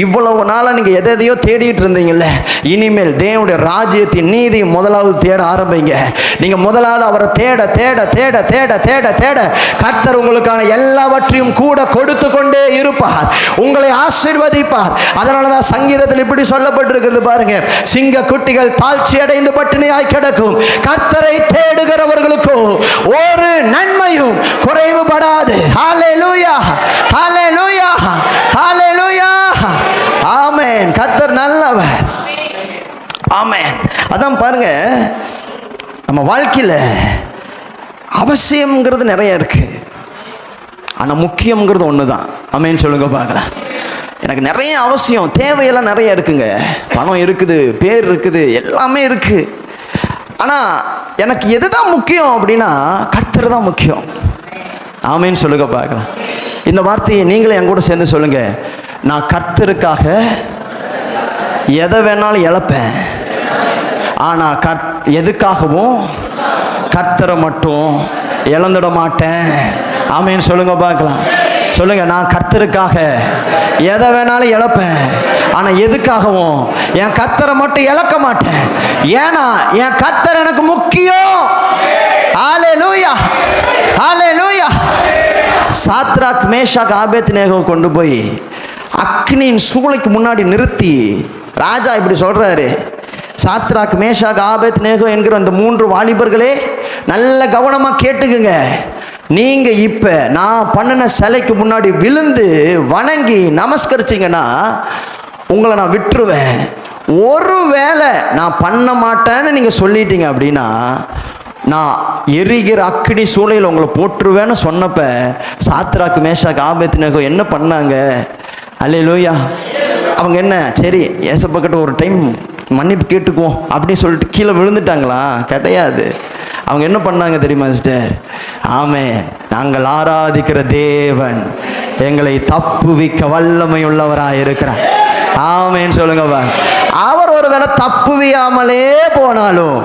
இவ்வளவு நாளாக நீங்கள் எதையோ தேடிட்டு இருந்தீங்கல்ல, இனிமேல் தேவனுடைய ராஜ்யத்தின் நீதியை முதலாவது தேட ஆரம்பிங்க. நீங்கள் முதலாவது அவரை தேட தேட தேட தேட தேட தேட கர்த்தர் உங்களுக்கான எல்லாவற்றையும் கூட கொடுத்து கொண்டே இருப்பார், உங்களை ஆசீர்வதிப்பார். அதனாலதான் சங்கீதத்தில் இப்படி சொல்லப்பட்டிருக்கிறது பாருங்க, சிங்க குட்டிகள் தாழ்ச்சி அடைந்து பட்டினியாய் கிடக்கும், கர்த்தரை தேடுகிறவர்களுக்கோ ஒரு நன்மையும் குறைவுபடாது. ஹல்லேலூயா, ஹல்லேலூயா, ஹல்லேலூயா, ஆமென். கர்த்தர் நல்லவர். ஆமென். அதான் பாருங்க, நம்ம வாழ்க்கையில் அவசியம்ங்கிறது நிறைய இருக்கு, ஆனால் முக்கியங்கிறது ஒன்று தான். ஆமென் சொல்லுங்க பார்க்கலாம். எனக்கு நிறைய அவசியம் தேவையெல்லாம் நிறைய இருக்குங்க. பணம் இருக்குது, பேர் இருக்குது, எல்லாமே இருக்கு. ஆனால் எனக்கு எதுதான் முக்கியம் அப்படின்னா கர்த்தர் தான் முக்கியம். ஆமென் சொல்லுங்க பார்க்கலாம். இந்த வார்த்தையை நீங்களே என் கூட சேர்ந்து சொல்லுங்க. நான் கர்த்தருக்காக எதை வேணாலும் இழப்பேன், ஆனால் எதுக்காகவும் கர்த்தரை மட்டும் இழந்துட மாட்டேன். ஆமென் சொல்லுங்க பார்க்கலாம். சொல்லுங்க, நான் கர்த்தருக்காக எதை வேணாலும் இழப்பேன், ஆனால் எதுக்காகவும் என் கர்த்தரை மட்டும் இழக்க மாட்டேன். ஏன்னா என் கர்த்தர் எனக்கு முக்கியம். ஹல்லேலூயா, ஹல்லேலூயா. சாத்ராக் மேஷாக் ஆபேத்நேகோ கொண்டு போய் அக்னியின் சூளைக்கு முன்னாடி நிறுத்தி ராஜா இப்படி சொல்றாரு, சாத்ராக் மேஷாக் ஆபேத்நேகோ என்கிற அந்த 3 வாலிபர்களே, நல்ல கவனமாக கேட்டுக்குங்க. நீங்கள் இப்போ நான் பண்ணின சிலைக்கு முன்னாடி விழுந்து வணங்கி நமஸ்கரிச்சிங்கன்னா உங்களை நான் விட்டுருவேன். ஒருவேளை நான் பண்ண மாட்டேன்னு நீங்கள் சொல்லிட்டீங்க அப்படின்னா நான் எரிகிற அக்கினி சூளையில் உங்களை போட்டுருவேன்னு சொன்னப்ப சாத்ராக் மேஷாக் ஆபேத்நேகோ என்ன பண்ணாங்க? அல்லேலூயா. அவங்க என்ன, சரி ஏசப்பாக்கிட்ட ஒரு டைம் மன்னிப்பு கேட்டுக்குவோம் அப்படின்னு சொல்லிட்டு கீழே விழுந்துட்டாங்களா? கிடையாது. அவங்க என்ன பண்ணாங்க தெரியுமா சிஸ்டர்? ஆமென். நாங்கள் ஆராதிக்கிற தேவன் எங்களை தப்புவிக்க வல்லமை உள்ளவராக இருக்கிறார். ஆமென் சொல்லுங்க. அவர் ஒருவேளை தப்புவியாமலே போனாலும்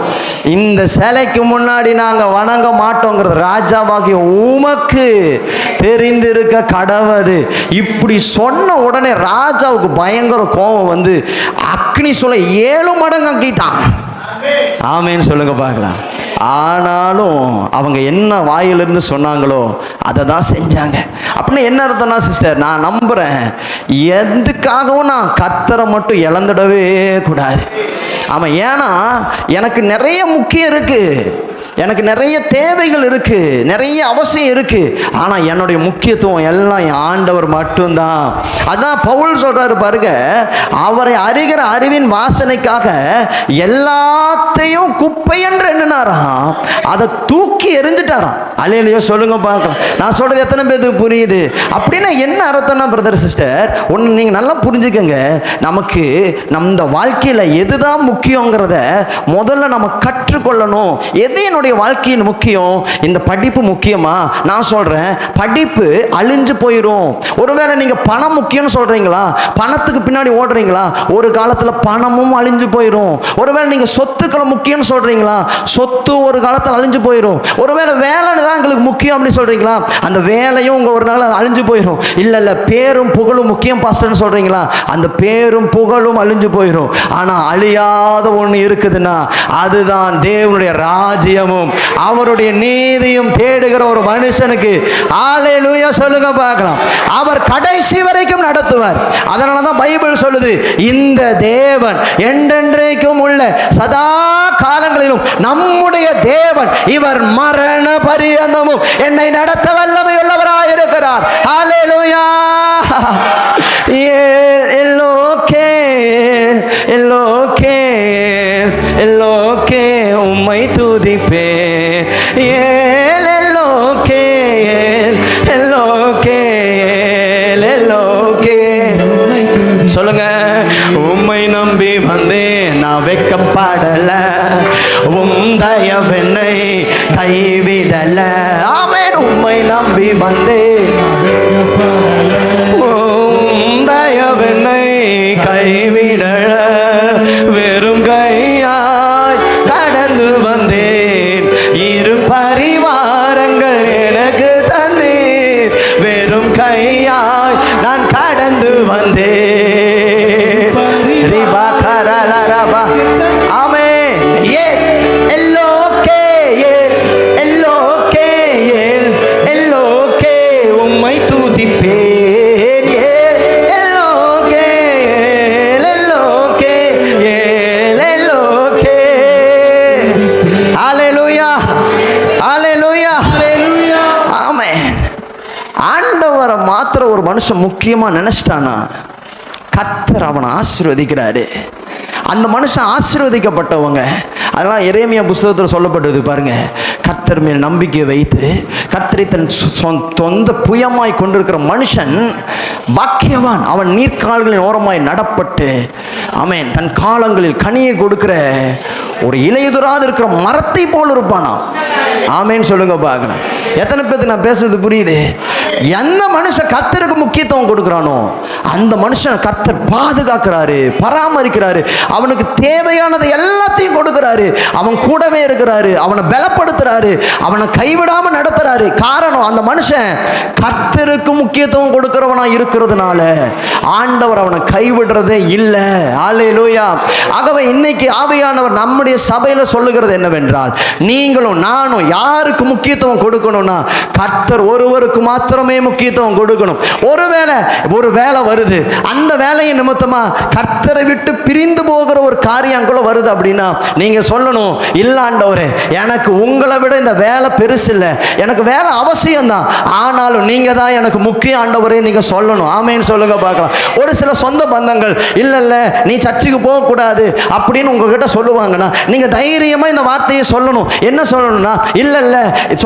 இந்த சிலைக்கு முன்னாடி நாங்கள் வணங்க மாட்டோங்கிறது ராஜாவாகிய உமக்கு தெரிந்திருக்க கடவுது. இப்படி சொன்ன உடனே ராஜாவுக்கு பயங்கர கோபம் வந்து அக்னி சூளை 7 மடங்கு ஆக்கிட்டான். ஆமென் சொல்லுங்க பார்க்கலாம். ஆனாலும் அவங்க என்ன வாயிலிருந்து சொன்னாங்களோ அதை தான் செஞ்சாங்க. அப்படின்னு என்ன அர்த்தம்னா சிஸ்டர், நான் நம்புகிறேன் எதுக்காகவும் நான் கர்த்தரை மட்டும் இழந்துடவே கூடாது. ஆமாம், ஏன்னா எனக்கு நிறைய முக்கியம் இருக்குது, எனக்கு நிறைய தேவைகள் இருக்குது, நிறைய அவசியம் இருக்குது. ஆனால் என்னுடைய முக்கியத்துவம் எல்லாம் என் ஆண்டவர் மட்டும்தான். அதான் பவுல் சொல்கிறாரு பாருங்க, அவரை அறிகிற அறிவின் வாசனைக்காக எல்லாத்தையும் குப்பை என்று எண்ணினாராம், அதை தூக்கி எறிஞ்சிட்டாராம். அல்லேலூயா சொல்லுங்க பார்க்கலாம். நான் சொல்கிறது எத்தனை பேருக்கு புரியுது? அப்படின்னா என்ன அர்த்தம்னா பிரதர் சிஸ்டர், ஒன்று நீங்கள் நல்லா புரிஞ்சுக்கங்க. நமக்கு நம்ம வாழ்க்கையில் எதுதான் முக்கியங்கிறத முதல்ல நம்ம கற்றுக்கொள்ளணும். எது என்னுடைய வாழ்க்கையின் முக்கியம்? இந்த படிப்பு முக்கியமா? நான் சொல்றேன், படிப்பு அழிஞ்சு போயிடும். ஒருவேளை நீங்க பணம் முக்கியம்னு சொல்றீங்களா, பணத்துக்கு பின்னாடி ஓடுறீங்களா, ஒரு காலத்துல பணமும் அழிஞ்சு போயிடும். ஒருவேளை நீங்க சொத்துக்களை முக்கியம்னு சொல்றீங்களா, சொத்து ஒரு காலத்தில் அழிஞ்சு போயிடும். ஒருவேளை வேலை தான் எங்களுக்கு முக்கியம் அப்படின்னு சொல்றீங்களா, அந்த வேலையும் உங்க ஒரு நாள் அழிஞ்சு போயிடும். இல்ல இல்ல பேரும் புகழும் முக்கியம் பாஸ்டர்னு சொல்றீங்களா, அந்த பேரும் புகழும் அழிஞ்சு போயிடும். ஆனா அழியாத ஒண்ணு இருக்குதுன்னா அதுதான் தேவனுடைய ராஜ்யமும் அவருடைய நீதியும் தேடுகிற ஒரு மனுஷனுக்கு ஹல்லேலூயா சொல்லுங்க பார்க்கலாம், அவர் கடைசி வரைக்கும் நடத்துவார். அதனால தான் பைபிள் சொல்லுது, இந்த தேவன் என்றென்றைக்கும் உள்ள சதா காலங்களிலும் நம்முடைய தேவன், இவர் மரண பரியந்தமும் என்னை நடத்த வல்லமை உள்ளவராய் இருக்கிறார். ஹல்லேலூயா. எல்லோகே எல்லோகே எல்லோகே உம்மை துதிப்பேன். எல்லோகே எல்லோகே எல்லோகே சொல்லுங்க. உம்மை நம்பி வந்தேன், நான் வெக்கப்படல, உம் தயவென்னை கைவிடல. ஆமென். உம்மை நம்பி வந்தேன், கைவிட வெறும் கையாய் கடந்து வந்தேன். இரு பரிவாரங்கள் எனக்கு தந்தீர். வெறும் கையாய் நான் கடந்து வந்தேன். ஆமென். எல்லோக்கே உம்மை துதிப்பேன். எல்லோக்கே ஹல்லேலூயா ஹல்லேலூயா. ஆமென். ஆண்டவரை மாத்திர ஒரு மனுஷன் முக்கியமா நினைச்சிட்டானா கர்த்தர் அவனை ஆசீர்வதிக்கிறாரு. அந்த மனுஷன் ஆசீர்வதிக்கப்பட்டவங்க. அதெல்லாம் எரேமியா புஸ்தகத்தில் சொல்லப்பட்டது பாருங்க. கர்த்தர் மேல் நம்பிக்கை வைத்து கர்த்தரை தன் சொந்த புயமாய் கொண்டிருக்கிற மனுஷன் பாக்கியவான். அவன் நீர்க்கால்களின் ஓரமாய் நடப்பட்டு ஆமென் தன் காலங்களில் கனியை கொடுக்கிற ஒரு இலையுதிராது இருக்கிற மரத்தை போல் இருப்பானா. ஆமென் சொல்லுங்க பார்க்கலாம். எத்தனை பேருக்கு நான் பேசுறது புரியுது? எந்த மனுஷன் கர்த்தருக்கு முக்கியத்துவம் கொடுக்கிறானோ அந்த மனுஷன் கர்த்தர் பாதுகாக்கிறாரு, பராமரிக்கிறாரு, அவனுக்கு தேவையானதை எல்லாத்தையும் கொடுக்கிறாரு, அவன் கூடவே இருக்கிறாரு, அவனை பலப்படுத்துறாரு, அவனை கைவிடாம நடத்துறாரு. காரணம் அந்த மனுஷன் கர்த்தருக்கு முக்கியத்துவம் கொடுக்கிறவனா இருக்கிறதுனால ஆண்டவர் அவனை கைவிடுறதே இல்லை. ஹல்லேலூயா. ஆகவே இன்னைக்கு ஆவியானவர் நம்முடைய சபையில சொல்லுகிறது என்னவென்றால், நீங்களும் நானும் யாருக்கு முக்கியத்துவம் கொடுக்கணும்னா கர்த்தர் ஒருவருக்கு மாத்திரமே முக்கியத்துவம் கொடுக்கணும். ஒருவேளை ஒரு வேலை வருது, அந்த வேலையை நிமித்தமா கர்த்தரை விட்டு பிரிந்து போகிற ஒரு காரியங்களும் வருது அப்படின்னா நீங்க சொல்லணும், இல்ல ஆண்டவரே எனக்கு உங்களை விட இந்த வேலை பெருசு இல்லை, எனக்கு வேலை அவசியம்தான், ஆனாலும் நீங்க தான் எனக்கு முக்கிய ஆண்டவரே நீங்க சொல்லணும். ஆமேன்னு சொல்லுங்க பார்க்கலாம். ஒரு சில சொந்த பந்தங்கள் இல்ல இல்ல நீ சர்ச்சுக்கு போக கூடாது அப்படின்னு உங்ககிட்ட சொல்லுவாங்கன்னா நீங்க தைரியமா இந்த வார்த்தையை சொல்லணும். என்ன சொல்லணும்னா, இல்ல இல்ல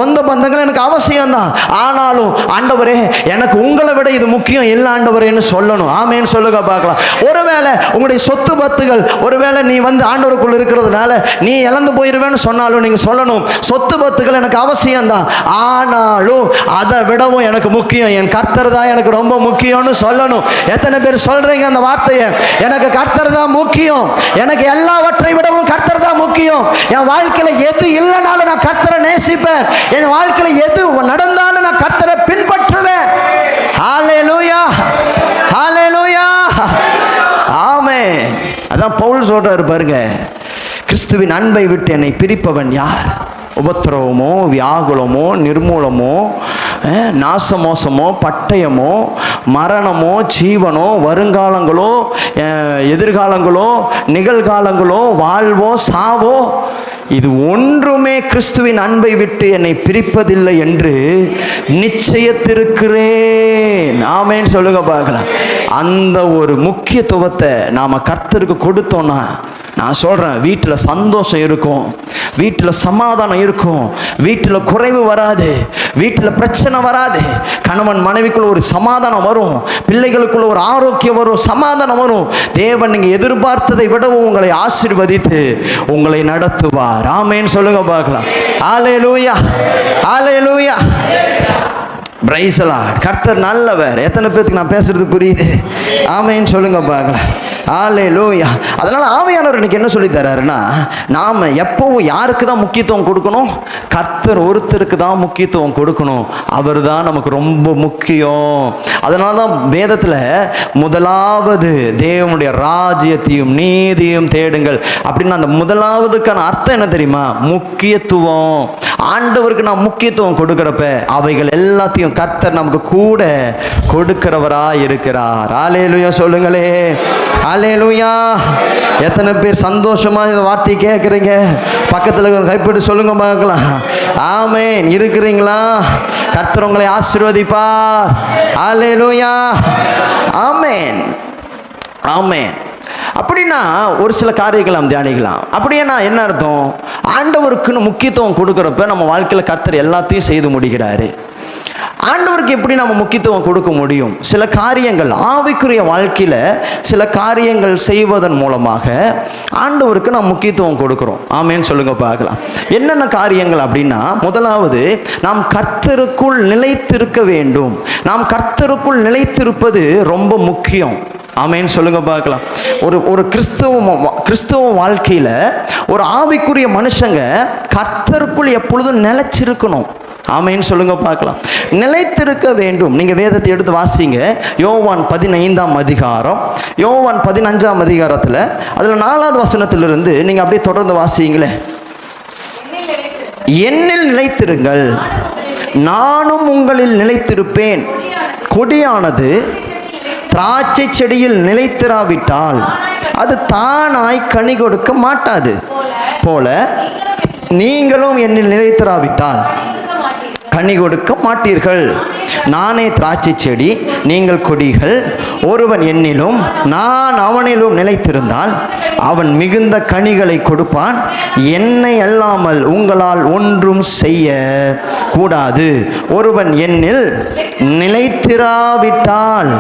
சொந்த பந்தங்கள் எனக்கு அவசியம் தான், ஆனாலும் ஆண்டவரே எனக்கு உங்களை விட இது முக்கியம் இல்ல ஆண்டவரேன்னு சொல்லணும். ஆமேன்னு சொல்லுங்க பார்க்கலாம். ஒருவேளை உங்களுடைய சொத்து பத்துகள் ஒருவேளை நீ வந்து ஆண்டவருக்குள்ள இருக்கிறதுனால நீ இழந்து போயிருவேன்னு சொன்னாலும் நீங்க சொல்லணும், சொத்து பத்துகள் எனக்கு அவசியம் தான், ஆனாலும் அதை விடவும் எனக்கு முக்கியம் என் கர்த்தர் தான் எனக்கு ரொம்ப முக்கியம்னு சொல்லணும். எத்தனை பேர் சொல்றீங்க அந்த வார்த்தையை? எனக்கு கர்த்தர் தான் முக்கியம், எனக்கு எல்லாவற்றை விடவும் கர்த்தர் தான் முக்கியம். என் வாழ்க்கையில எது இல்லைனாலும் நான் கர்த்தரை நேசிப்பேன், என் வாழ்க்கையில எது நடந்தாலும் நான் கர்த்தரை பின்பற்றுவேன். ஹல்லேலூயா ஹல்லேலூயா. ஆமென். அதான் பவுல் சொல்றாரு பாருங்க, கிறிஸ்துவின் அன்பை விட்டு என்னை பிரிப்பவன் யார்? உபத்திரவமோ, வியாகுலமோ, நிர்மூலமோ, நாசமோசமோ, பட்டயமோ, மரணமோ, ஜீவனோ, வருங்காலங்களோ, எதிர்காலங்களோ, நிகழ்காலங்களோ, வாழ்வோ சாவோ, இது ஒன்றுமே கிறிஸ்துவின் அன்பை விட்டு என்னை பிரிப்பதில்லை என்று நிச்சயத்திருக்கிறேன். ஆமென் சொல்லுங்க பார்க்கலாம். அந்த ஒரு முக்கியத்துவத்தை நாம கர்த்தருக்கு கொடுத்தோம்னா நான் சொல்றேன், வீட்டில் சந்தோஷம் இருக்கும், வீட்டில் சமாதானம் இருக்கும், வீட்டில் குறைவு வராது, வீட்டில் பிரச்சனை வராது, கணவன் மனைவிக்குள்ள ஒரு சமாதானம் வரும், பிள்ளைகளுக்குள்ள ஒரு ஆரோக்கியம் வரும், சமாதானம் வரும். தேவன் நீங்க எதிர்பார்த்ததை விடவும் உங்களை ஆசீர்வதித்து உங்களை நடத்துவார். ஆமென் சொல்லுங்க பார்க்கலாம். ஹல்லேலூயா ஹல்லேலூயா. Praise the Lord. கர்த்தர் நல்லவர். எத்தனை பேருக்கு நான் பேசுறது புரியுது? ஆமென் சொல்லுங்க பார்க்கலாம். ஹல்லேலூயா. அதனால ஆவியானவர் இன்னைக்கு என்ன சொல்லி தராருன்னா, நாம எப்பவும் யாருக்கு தான் முக்கியத்துவம் கொடுக்கணும்? கர்த்தர் ஒருத்தருக்கு தான் முக்கியத்துவம் கொடுக்கணும். அவர் தான் நமக்கு ரொம்ப முக்கியம். அதனால தான் வேதத்தில் முதலாவது தேவனுடைய ராஜ்யத்தையும் நீதியும் தேடுங்கள் அப்படின்னு அந்த முதலாவதுக்கான அர்த்தம் என்ன தெரியுமா? முக்கியத்துவம். ஆண்டவருக்கு நான் முக்கியத்துவம் கொடுக்கிறப்ப அவைகள் எல்லாத்தையும் கர்த்தர் நமக்கு கூட கொடுக்கிறவராய் இருக்கிறார். ஹல்லேலூயா சொல்லுங்களே. ஹல்லேலூயா. எத்தனை பேர் சந்தோஷமா இந்த வார்த்தையை கேட்குறீங்க? பக்கத்தில் கைப்பிட்டு சொல்லுங்க பார்க்கலாம். ஆமென். இருக்கிறீங்களா? கர்த்தர் உங்களை ஆசீர்வதிப்பார். ஹல்லேலூயா. ஆமென் ஆமென். அப்படின்னா ஒரு சில காரியங்களை நாம் தியானிக்கலாம். அப்படின்னா என்ன அர்த்தம்? ஆண்டவருக்குன்னு முக்கியத்துவம் கொடுக்குறப்ப நம்ம வாழ்க்கையில் கர்த்தர் எல்லாத்தையும் செய்து முடிக்கிறாரு. ஆண்டவருக்கு எப்படி நம்ம முக்கியத்துவம் கொடுக்க முடியும்? சில காரியங்கள் ஆவிக்குரிய வாழ்க்கையில் சில காரியங்கள் செய்வதன் மூலமாக ஆண்டவருக்கு நாம் முக்கியத்துவம் கொடுக்கிறோம். ஆமேன்னு சொல்லுங்க பார்க்கலாம். என்னென்ன காரியங்கள் அப்படின்னா, முதலாவது நாம் கர்த்தருக்குள் நிலைத்திருக்க வேண்டும். நாம் கர்த்தருக்குள் நிலைத்திருப்பது ரொம்ப முக்கியம். ஆமேன்னு சொல்லுங்க பார்க்கலாம். ஒரு கிறிஸ்தவ வாழ்க்கையில் ஒரு ஆவிக்குரிய மனுஷங்க கர்த்தருக்குள் எப்பொழுதும் நிலைச்சிருக்கணும். ஆமேன்னு சொல்லுங்க பார்க்கலாம். நிலைத்திருக்க வேண்டும். நீங்கள் வேதத்தை எடுத்து வாசிங்க. யோவான் 15ஆம் அதிகாரம், யோவான் 15ஆம் அதிகாரத்தில் அதில் 4வது வசனத்திலிருந்து நீங்கள் அப்படியே தொடர்ந்து வாசிங்களே. என்னில் நிலைத்திருங்கள், நானும் உங்களில் நிலைத்திருப்பேன். கொடியானது திராட்சை செடியில் நிலைத்திராவிட்டால் அது தானாய் கனி கொடுக்க மாட்டாது போல, நீங்களும் என்னில் நிலைத்திராவிட்டால் கனி கொடுக்க மாட்டீர்கள். நானே திராட்சை செடி, நீங்கள் கொடிகள். ஒருவன் என்னிலும் நான் அவனிலும் நிலைத்திருந்தால் அவன் மிகுந்த கனிகளை கொடுப்பான். என்னை அல்லாமல் உங்களால் ஒன்றும் செய்ய கூடாது. ஒருவன் என்னில் நிலைத்திராவிட்டால்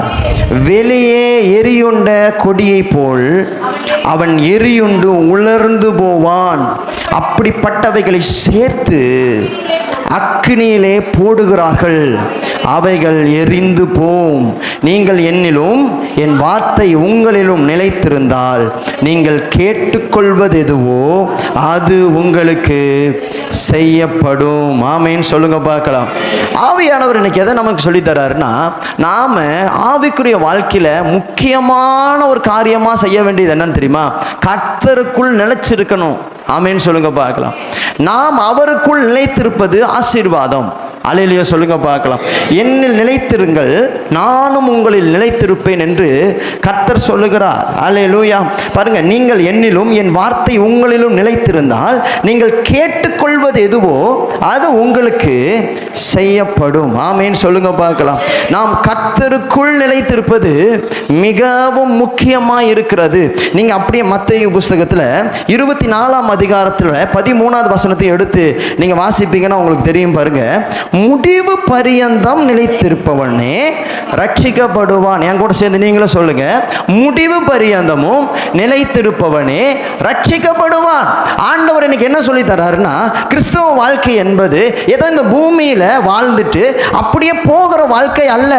வெளியே எரியுண்ட கொடியை போல் அவன் எரியுண்டு உலர்ந்து போவான். அப்படிப்பட்டவைகளை சேர்த்து அக்கினியிலே போடுகிறார்கள், அவைகள் எரிந்து போம். நீங்கள் என்னிலும் என் வார்த்தை உங்களிலும் நிலைத்திருந்தால் நீங்கள் கேட்டுக்கொள்வது எதுவோ அது உங்களுக்கு செய்யப்படும். ஆமேன்னு சொல்லுங்க பார்க்கலாம். ஆவியானவர் இன்னைக்கு எதை நமக்கு சொல்லித்தராருன்னா, நாம ஆவிக்குரிய வாழ்க்கையில முக்கியமான ஒரு காரியமா செய்ய வேண்டியது என்னன்னு தெரியுமா? கர்த்தருக்குள் நிலைச்சிருக்கணும். ஆமேன்னு சொல்லுங்க பார்க்கலாம். நாம் அவருக்குள் நிலைத்திருப்பது ஆசீர்வாதம். அல்லேலூயா சொல்லுங்க பார்க்கலாம். என்னில் நிலைத்திருங்கள், நானும் உங்களில் நிலைத்திருப்பேன் என்று கர்த்தர் சொல்லுகிறார். அல்லேலூயா. பாருங்க, நீங்கள் என்னிலும் என் வார்த்தை உங்களிலும் நிலைத்திருந்தால் நீங்கள் கேட்டுக்கொள்வது எதுவோ அது உங்களுக்கு செய்யப்படும். ஆமேன்னு சொல்லுங்க பார்க்கலாம். நாம் கர்த்தருக்குள் நிலைத்திருப்பது மிகவும் முக்கியமாக இருக்கிறது. நீங்க அப்படியே மத்தேயு புஸ்தகத்தில் 24ஆம் அதிகாரத்தில் 13வது வசனத்தை எடுத்து நீங்க வாசிப்பீங்கன்னா உங்களுக்கு தெரியும். பாருங்க, முடிவு பரியந்தம் நிலைத்திருப்பவனே ரட்சிக்கப்படுவான். என் கூட சேர்ந்து நீங்களும் சொல்லுங்க, முடிவு பரியந்தமும் நிலைத்திருப்பவனே ரட்சிக்கப்படுவான். ஆண்டவர் எனக்கு என்ன சொல்லி தராருன்னா, கிறிஸ்தவ வாழ்க்கை என்பது ஏதோ இந்த பூமியில வாழ்ந்துட்டு அப்படியே போகிற வாழ்க்கை அல்ல.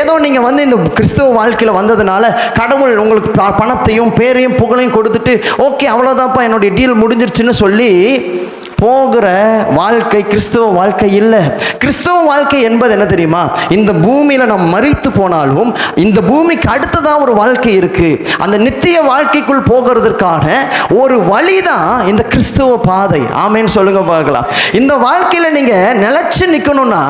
ஏதோ நீங்க இந்த கிறிஸ்தவ வாழ்க்கையில வந்ததுனால கடவுள் உங்களுக்கு பணத்தையும் பேரையும் புகழையும் கொடுத்துட்டு ஓகே அவ்வளவுதான்ப்பா என்னுடைய டீல் முடிஞ்சிருச்சுன்னு சொல்லி போகிற வாழ்க்கை கிறிஸ்தவ வாழ்க்கை இல்லை. கிறிஸ்தவ வாழ்க்கை என்பது என்ன தெரியுமா? இந்த பூமியில நாம் மரித்து போனாலும் இந்த பூமிக்கு அடுத்ததான் ஒரு வாழ்க்கை இருக்கு. அந்த நித்திய வாழ்க்கைக்குள் போகிறதுக்கான ஒரு வழிதான் இந்த கிறிஸ்தவ பாதை. ஆமேன்னு சொல்லுங்க பார்க்கலாம். இந்த வாழ்க்கையில நீங்க நிலைச்சு நிக்கணும்னா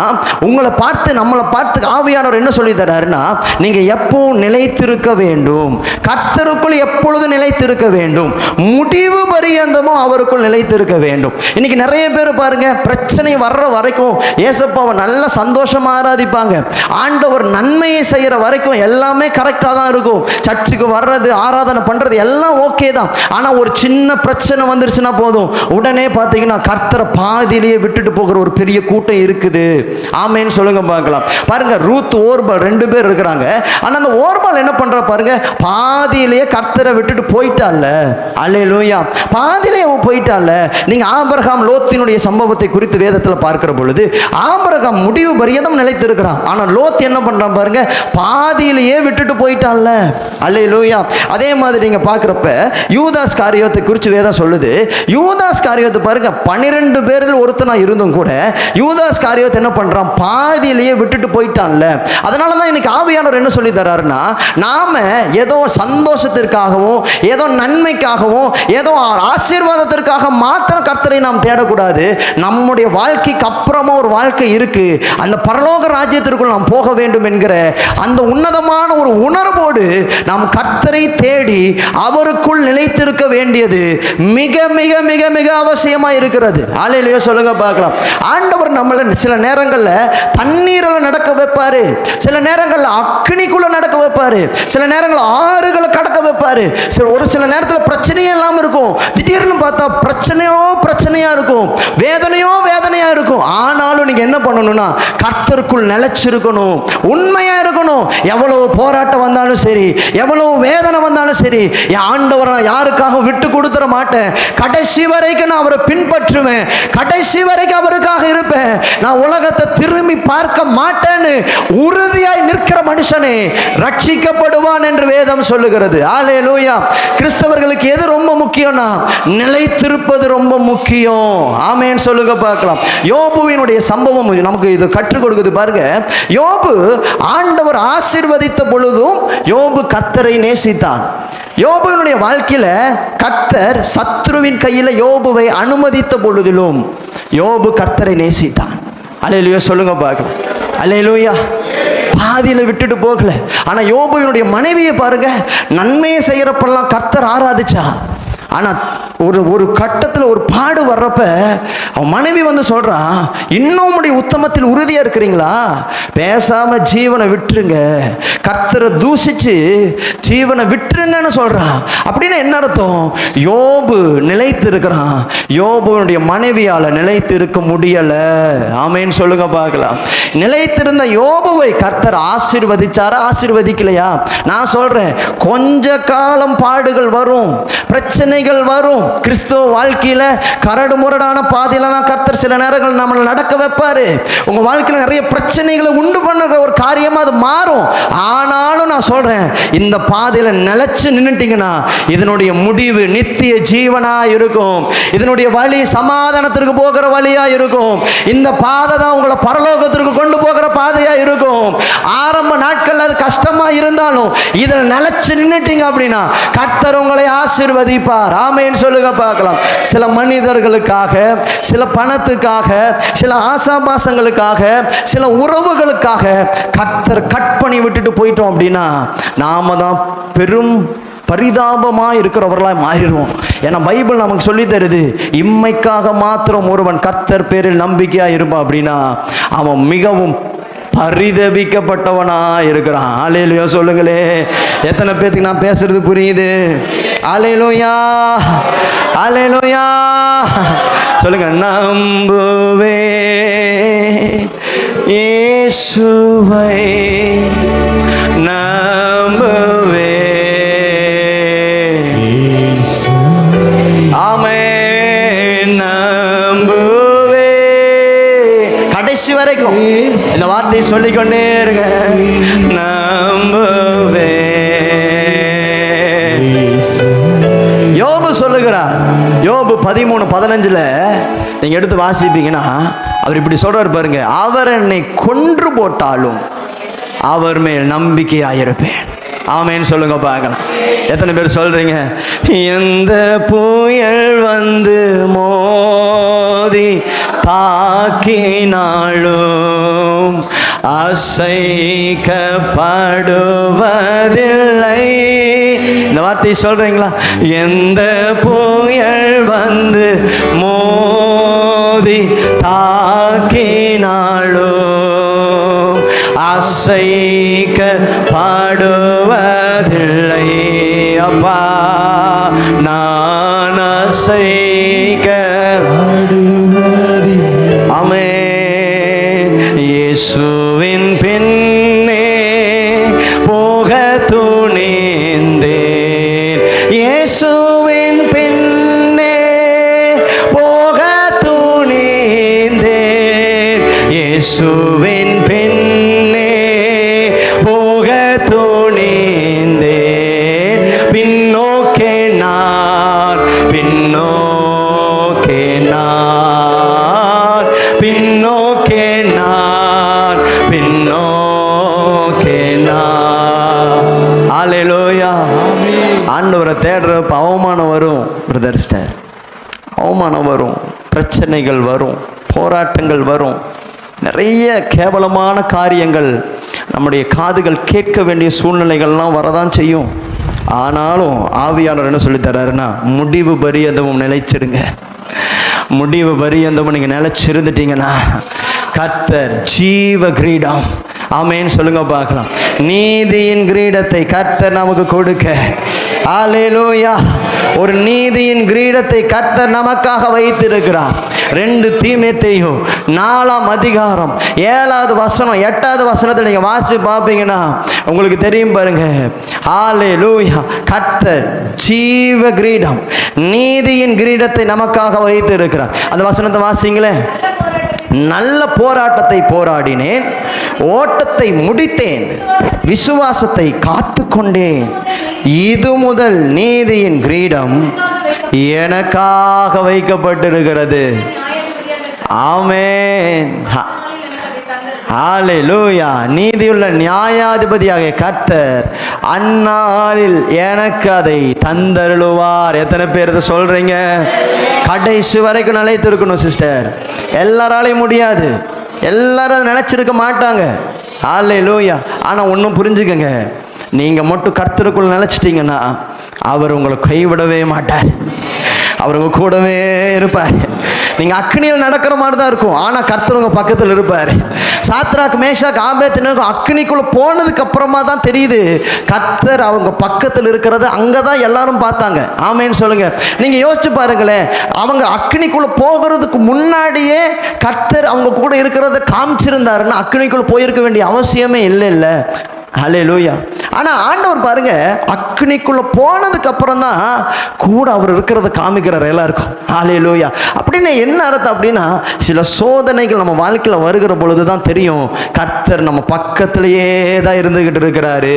உங்களை பார்த்து நம்மளை பார்த்து ஆவியானவர் என்ன சொல்லி தராருன்னா, நீங்க எப்பவும் நிலைத்திருக்க வேண்டும். கர்த்தருக்குள் எப்பொழுதும் நிலைத்திருக்க வேண்டும். முடிவு பரியந்தமும் அவருக்குள் நிலைத்திருக்க வேண்டும். இன்னைக்கு நிறைய பேர் பாருங்க, பிரச்சனை வர்ற வரைக்கும் ஏசப்பாவை நல்லா சந்தோஷமா ஆராதிப்பாங்க. ஆண்டவர் நன்மையை செய்யற வரைக்கும் எல்லாமே கரெக்டா தான் இருக்கும். சர்ச்சுக்கு வர்றது, ஆராதனை பண்றது எல்லாம் ஓகே தான். ஆனா ஒரு சின்ன பிரச்சனை வந்துருச்சுன்னா போதும், உடனே பார்த்தீங்கன்னா கர்த்தரை பாதியிலேயே விட்டுட்டு போகிற ஒரு பெரிய கூட்டம் இருக்குது. ஆமேன்னு சொல்லுங்க பார்க்கலாம். பாருங்க, ரூத் ஓர்பால் 2 பேர் இருக்கிறாங்க. ஆனா அந்த ஓர்பால் என்ன பண்ற பாருங்க, பாதியிலேயே கர்த்தரை விட்டுட்டு போயிட்டால. அல்லேலூயா. பாதியிலேயே போயிட்டால. நீங்க ஆபிரகாம் லோத்தினுடைய சம்பவத்தை குறித்து வேதத்தில் பார்க்கிற பொழுது ஆபிரகாம் முடிவு பரியந்தம் நிலைத்திருக்கிறான். ஆனா லோத் என்ன பண்றான் பாருங்க, பாதியிலேயே விட்டுட்டு போயிட்டான்ல. அல்லேலூயா. அதே மாதிரி நீங்க பார்க்கிறப்ப யூதாஸ் காரியோத்தை குறித்து வேதம் சொல்லுது. யூதாஸ் காரியோத்தை பாருங்க, 12 பேரில் ஒருத்தனா இருந்தும் கூட யூதாஸ் காரியோத்தை என்ன பண்றான், பாதியிலேயே விட்டுட்டு போயிட்டான்ல. அதனாலதான் இன்னைக்கு ஆவியானவர் என்ன சொல்லி தராருன்னா, நாம ஏதோ சந்தோஷத்திற்காகவும் ஏதோ நன்மைக்காகவும் ஏதோ ஆசீர்வாதத்திற்காக மாத்திரம் கர்த்தரை நாம் தேடக்கூடாது. நம்முடைய வாழ்க்கைக்கு அப்புறமா ஒரு வாழ்க்கை இருக்கு. அந்த பரலோக ராஜ்யத்திற்குள் நாம் போக வேண்டும் என்கிற அந்த உன்னதமான ஒரு உணர்வோடு நாம் கர்த்தரை தேடி அவருக்குள் நிலைத்திருக்க வேண்டியது மிக மிக மிக மிக அவசியமா இருக்கிறது. அல்லேலூயா சொல்லுங்க பார்க்கலாம். ஆண்டவர் நம்மளை சில நேரங்கள்ல தண்ணீரில் நடக்க வைப்பாரு, சில நேரங்கள்ல அக்னிக்குள்ள நடக்க வைப்பாரு, சில நேரங்கள் ஆறுகளை கடக்க வைப்பாரு. ஒரு சில நேரத்தில் பிரச்சனையே இல்லாம இருக்கும். திடீர்னு பார்த்தா பிரச்சனையோ பிரச்சனையா இருக்கும், வேதனையா இருக்கும். ஆனாலும் நீங்க என்ன பண்ணணும்னா கர்த்தருக்குள் நிலைச்சிருக்கணும், உண்மையா இருக்கணும். எவ்வளவு போராட்டம் வந்தாலும் சரி, எவ்வளவு வேதனை வந்தாலும் சரி, என் ஆண்டவரை நான் யாருக்காக விட்டு கொடுத்துட மாட்டேன். கடைசி வரைக்கும் நான் அவரை பின்பற்றுவேன், கடைசி வரைக்கும் அவருக்காக இருப்பேன், நான் உலகத்தை திரும்பி பார்க்க மாட்டேன்னு உறுதியாய் நிற்கிற மனுஷனே ரட்சிக்கப்படுவான் என்று வேதம் சொல்லுகிறது. அல்லேலூயா. கிறிஸ்தவர்களுக்கு எது ரொம்ப முக்கியம்னா நிலைத்திருப்பது ரொம்ப முக்கியம். ஆமென் சொல்லுங்க பார்க்கலாம். யோபுவினுடைய சம்பவம் நமக்கு இது கற்றுக் கொடுக்குது பாருங்க. யோபு ஆண்டவர் ஆசீர்வதித்த பொழுதும் யோபு கர்த்தரை நேசித்தான். யோபுவினுடைய வாழ்க்கையில கர்த்தர் சத்ருவின் கையில யோபுவை அனுமதித்த பொழுதிலும் யோபு கர்த்தரை நேசித்தான். அல்லேலூயா சொல்லுங்க பார்க்கலாம். அல்லேலூயா. பாதியில விட்டுட்டு போகல. ஆனா யோபுவினுடைய மனைவியை பாருங்க, நன்மையை செய்யறப்பெல்லாம் கர்த்தர் ஆராதிச்சா. ஆனா ஒரு கட்டத்தில் ஒரு பாடு வர்றப்ப அவன் மனைவி வந்து சொல்றான், இன்னும் உடைய உத்தமத்தில் உறுதியா இருக்கிறீங்களா, பேசாம ஜீவனை விட்டுருங்க, கர்த்தரை தூசிச்சு ஜீவனை விட்டுருங்கன்னு சொல்றான். அப்படின்னு என்ன அர்த்தம்? யோபு நிலைத்து இருக்கிறான், யோபுனுடைய மனைவியால நிலைத்து இருக்க முடியல. ஆமென் சொல்லுங்க பார்க்கலாம். நிலைத்திருந்த யோபுவை கர்த்தர் ஆசீர்வதிச்சாரா, ஆசீர்வதிக்கலையா? நான் சொல்றேன், கொஞ்ச காலம் பாடுகள் வரும், பிரச்சனைகள் வரும். கிறிஸ்துவ வாழ்க்கையில கரடு முரடான பாதையில தான் கர்த்தர் சில நேரங்கள் நம்மளை நடக்க வைப்பாரு. உங்க வாழ்க்கையில நிறைய பிரச்சனைகளை உண்டு பண்ணுற ஒரு காரியமா அது மாறும். ஆனாலும் நான் சொல்றேன், இந்த பாதையில நிலைச்சு நின்னுட்டீங்கன்னா இதனுடைய முடிவு நித்திய ஜீவனா இருக்கும். இதனுடைய வழி சமாதானத்திற்கு போகிற வழியா இருக்கும். இந்த பாதை தான் உங்களை பரலோகத்திற்கு கொண்டு போகிற பாதையா இருக்கும். ஆரம்ப நாட்கள் அது கஷ்டமா இருந்தாலும் இதில் நிலைச்சு நின்னுட்டீங்க அப்படின்னா கர்த்தர் உங்களை ஆசீர்வதிப்பார். ஆமென் சொல்லுங்க பார்க்கலாம். சில மனிதர்களுக்காக, சில பணத்துக்காக, சில ஆசாபாசங்களுக்காக, சில உறவுகளுக்காக கர்த்தர் கட் பண்ணி விட்டுட்டு போயிட்டோம் அப்படின்னா நாம தான் பெரும் பரிதாபமா இருக்கிறவர்களாய் மாறிடுவோம். ஏன்னா பைபிள் நமக்கு சொல்லி தருது, இம்மைக்காக மாத்திரம் ஒருவன் கர்த்தர் பேரில் நம்பிக்கையா இருப்பான் அப்படின்னா அவன் மிகவும் பரிதபிக்கப்பட்டவனா இருக்கிறான். அல்லேலூயா சொல்லுங்களே. எத்தனை பேருக்கு நான் பேசுறது புரியுது? அல்லேலூயா, அல்லேலூயா சொல்லுங்க. நம்புவே இயேசுவை, நம்புவே. ஆமென். நம்புவே. கடைசி வரைக்கும் இந்த வார்த்தையை சொல்லிக்கொண்டே இருங்க. நம்புவே. யோபு சொல்லுகிறார். யோபு 13:15 நீங்க எடுத்து வாசிப்பீங்கன்னா அவர் இப்படி சொல்றாரு பாருங்க, அவர் என்னை கொன்று போட்டாலும் அவர் மேல் நம்பிக்கையாயிருப்பேன். ஆமென் சொல்லுங்க பார்க்கலாம். எத்தனை பேர் சொல்றீங்க? எந்த புயல் வந்து மோதி தாக்கினாலும் அசைக்கப்படுவதில்லை. இந்த வார்த்தை சொல்றீங்களா? எந்த புயல் வந்து மோதி தாக்கினாலும் அசைக்கப்படுவதில்லை. அப்பா நான் அசைக்கப்படுவதில்லை. ஆமென். இயேசுவின் பின்னே போக துணிந்தேன், இயேசுவின் பின்னே போக துணிந்தேன், இயேசுவின் பின்னே போக துணிந்தேன். பின்னோக்கே நான், பின்னோக்கே நான், பின்னோக்கே நான், பின்னோக்கே நான். அல்லேலூயா. ஆண்டவரை தேடுறப்ப அவமானம் வரும் பிரதர் சிஸ்டர், அவமானம் வரும், பிரச்சனைகள் வரும், போராட்டங்கள் வரும், நிறைய கேவலமான காரியங்கள் நம்முடைய காதுகள் கேட்க வேண்டிய சூழ்நிலைகள்லாம் வரதான் செய்யும். ஆனாலும் ஆவியானவர் என்ன சொல்லி தர்றாருன்னா, முடிவு பரியந்தமும் நிலைச்சிருங்க. முடிவு பரியந்தமும் நீங்கள் நிலைச்சிருந்துட்டீங்கன்னா கர்த்தர் ஜீவ கிரீடம், ஆமென் சொல்லுங்க பார்க்கலாம், நீதியின் கிரீடத்தை கர்த்தர் நமக்கு கொடுக்க. அல்லேலூயா. ஒரு நீதியின் கிரீடத்தை கர்த்தர் நமக்காக வைத்திருக்கிறார். 2 தீமோத்தேயு 4ஆம் அதிகாரம் 7வது வசனம் 8வது வசனத்தை நீங்க வாசிச்சு பார்ப்பீங்கன்னா உங்களுக்கு தெரியும் பாருங்க. ஹல்லேலூயா. கர்த்தர் ஜீவ கிரீடம், நீதியின் கிரீடத்தை நமக்காக வைத்திருக்கிறார். அந்த வசனத்தை வாசிங்களே. நல்ல போராட்டத்தை போராடினேன், ஓட்டத்தை முடித்தேன், விசுவாசத்தை காத்து கொண்டேன். இது முதல் நீதியின் கிரீடம் எனக்காக வைக்கப்பட்டிருக்கிறது. ஆமென். ஹல்லேலூயா. நீதியுள்ள நியாயாதிபதியாக கர்த்தர் அந்நாளில் எனக்கு அதை தந்தருளுவார். எத்தனை பேர் இதை சொல்றீங்க? கடைசி வரைக்கும் நிலைத்திருக்கணும் சிஸ்டர். எல்லாராலையும் முடியாது, எல்லாரும் நினைச்சிருக்க மாட்டாங்க. ஹல்லேலூயா. ஆனா ஒன்றும் புரிஞ்சுக்கங்க, நீங்க மட்டும் கர்த்தருக்குள் நினைச்சிட்டீங்கன்னா அவர் உங்களை கைவிடவே மாட்டார். அவர் உங்க கூடவே இருப்பார். நீங்க அக்னியில் நடக்கிற மாதிரி தான் இருக்கும், ஆனா கர்த்தர் உங்க பக்கத்தில் இருப்பார். சாத்ராக் மேஷாக் ஆபேத்நேகோ அக்னிக்குள்ள போனதுக்கு அப்புறமா தான் தெரியுது கர்த்தர் அவங்க பக்கத்தில் இருக்கிறது. அங்கதான் எல்லாரும் பார்த்தாங்க. ஆமேன்னு சொல்லுங்க. நீங்க யோசிச்சு பாருங்களேன், அவங்க அக்னிக்குள்ள போகிறதுக்கு முன்னாடியே கர்த்தர் அவங்க கூட இருக்கிறத காமிச்சிருந்தாருன்னா அக்னிக்குள்ள போயிருக்க வேண்டிய அவசியமே இல்லை. ஹல்லேலூயா. ஆனா ஆண்டவர் பாருங்க, அக்னிக்குள்ள போனதுக்கு அப்புறம் தான் கூட அவர் இருக்கிறத காமிக்கிறார் எல்லாருக்கும். ஹல்லேலூயா. அப்படின்னு என்ன அர்த்தம் அப்படின்னா, சில சோதனைகள் நம்ம வாழ்க்கையில் வருகிற பொழுது தான் தெரியும் கர்த்தர் நம்ம பக்கத்திலேயே தான் இருந்துகிட்டு இருக்கிறாரு.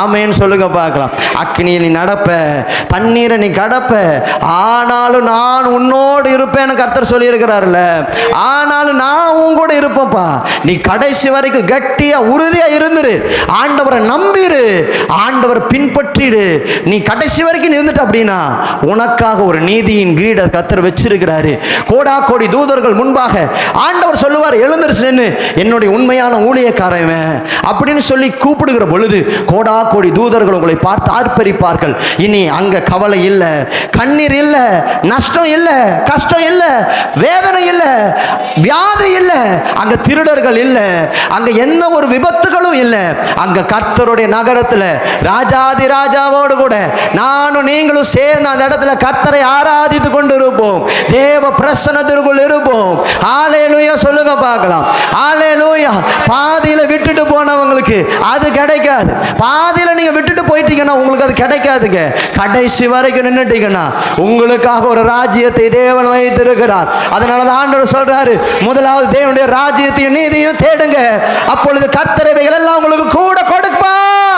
ஆமேன்னு சொல்லுங்க பார்க்கலாம். அக்னியை நீ நடப்ப, தண்ணீரை நீ கடப்ப, ஆனாலும் நான் உன்னோடு இருப்பேன்னு கர்த்தர் சொல்லி இருக்கிறாருல்ல. ஆனாலும் நான் உன் கூட இருப்பேன்ப்பா, நீ கடைசி வரைக்கும் கட்டியா உறுதியா இருந்துரு, ஆண்டவரை நம்பிரு, ஆண்டவர் பின்பற்றிடு. நீ கடைசி வரைக்கும் இருந்துட்ட அப்படின்னா உனக்காக ஒரு நீதியின் கிரீட கர்த்தர் வச்சிருக்கிறாரு. கோடா கோடி தூதர்கள் முன்பாக ஆண்டவர் சொல்லுவார், எழுந்திருச்சு நின்னு என்னுடைய உண்மையான ஊழியக்காரன் அப்படின்னு சொல்லி கூப்பிடுகிற பொழுது கோடா கோடி தூதர்கள் உங்களை பார்த்து ஆர்ப்பரிப்பார்கள். இனி அங்க கவலை இல்லை, கண்ணீர் இல்லை, நஷ்டம் இல்லை, கஷ்டம் இல்லை, வேதனை இல்லை, வியாதி இல்லை, அங்க திருடர்கள் இல்லை, அங்க எந்த ஒரு விபத்துகளும் இல்லை. அங்க கர்த்தருடைய நகரத்துல ராஜாதி ராஜாவோடு கூட நானும் நீங்களும் சேர்ந்து அந்த இடத்துல கர்த்தரை ஆராதித்து கொண்டு இருப்போம். தேவ பிரசன்னத்திற்குள் இருப்போம். ஹல்லேலூயா சொல்லுங்க பார்க்கலாம். ஹல்லேலூயா. பாதியில விட்டுட்டு போனவங்களுக்கு அது கிடைக்காது. பாதியில நீங்க விட்டுட்டு போயிட்டீங்கன்னா உங்களுக்கு அது கிடைக்காதுங்க. கடைசி வரைக்கும் நின்னுட்டீங்கன்னா உங்களுக்காக ஒரு ராஜ்யத்தை தேவன் வைத்திருக்கிறார். அதனால ஆண்டவர் சொல்றாரு, முதலாவது தேவனுடைய ராஜ்யத்தையும் நீதியும் தேடுங்க, அப்பொழுது கர்த்தர் இவைகள் எல்லாம் உங்களுக்கு கூட கொடுப்பார்.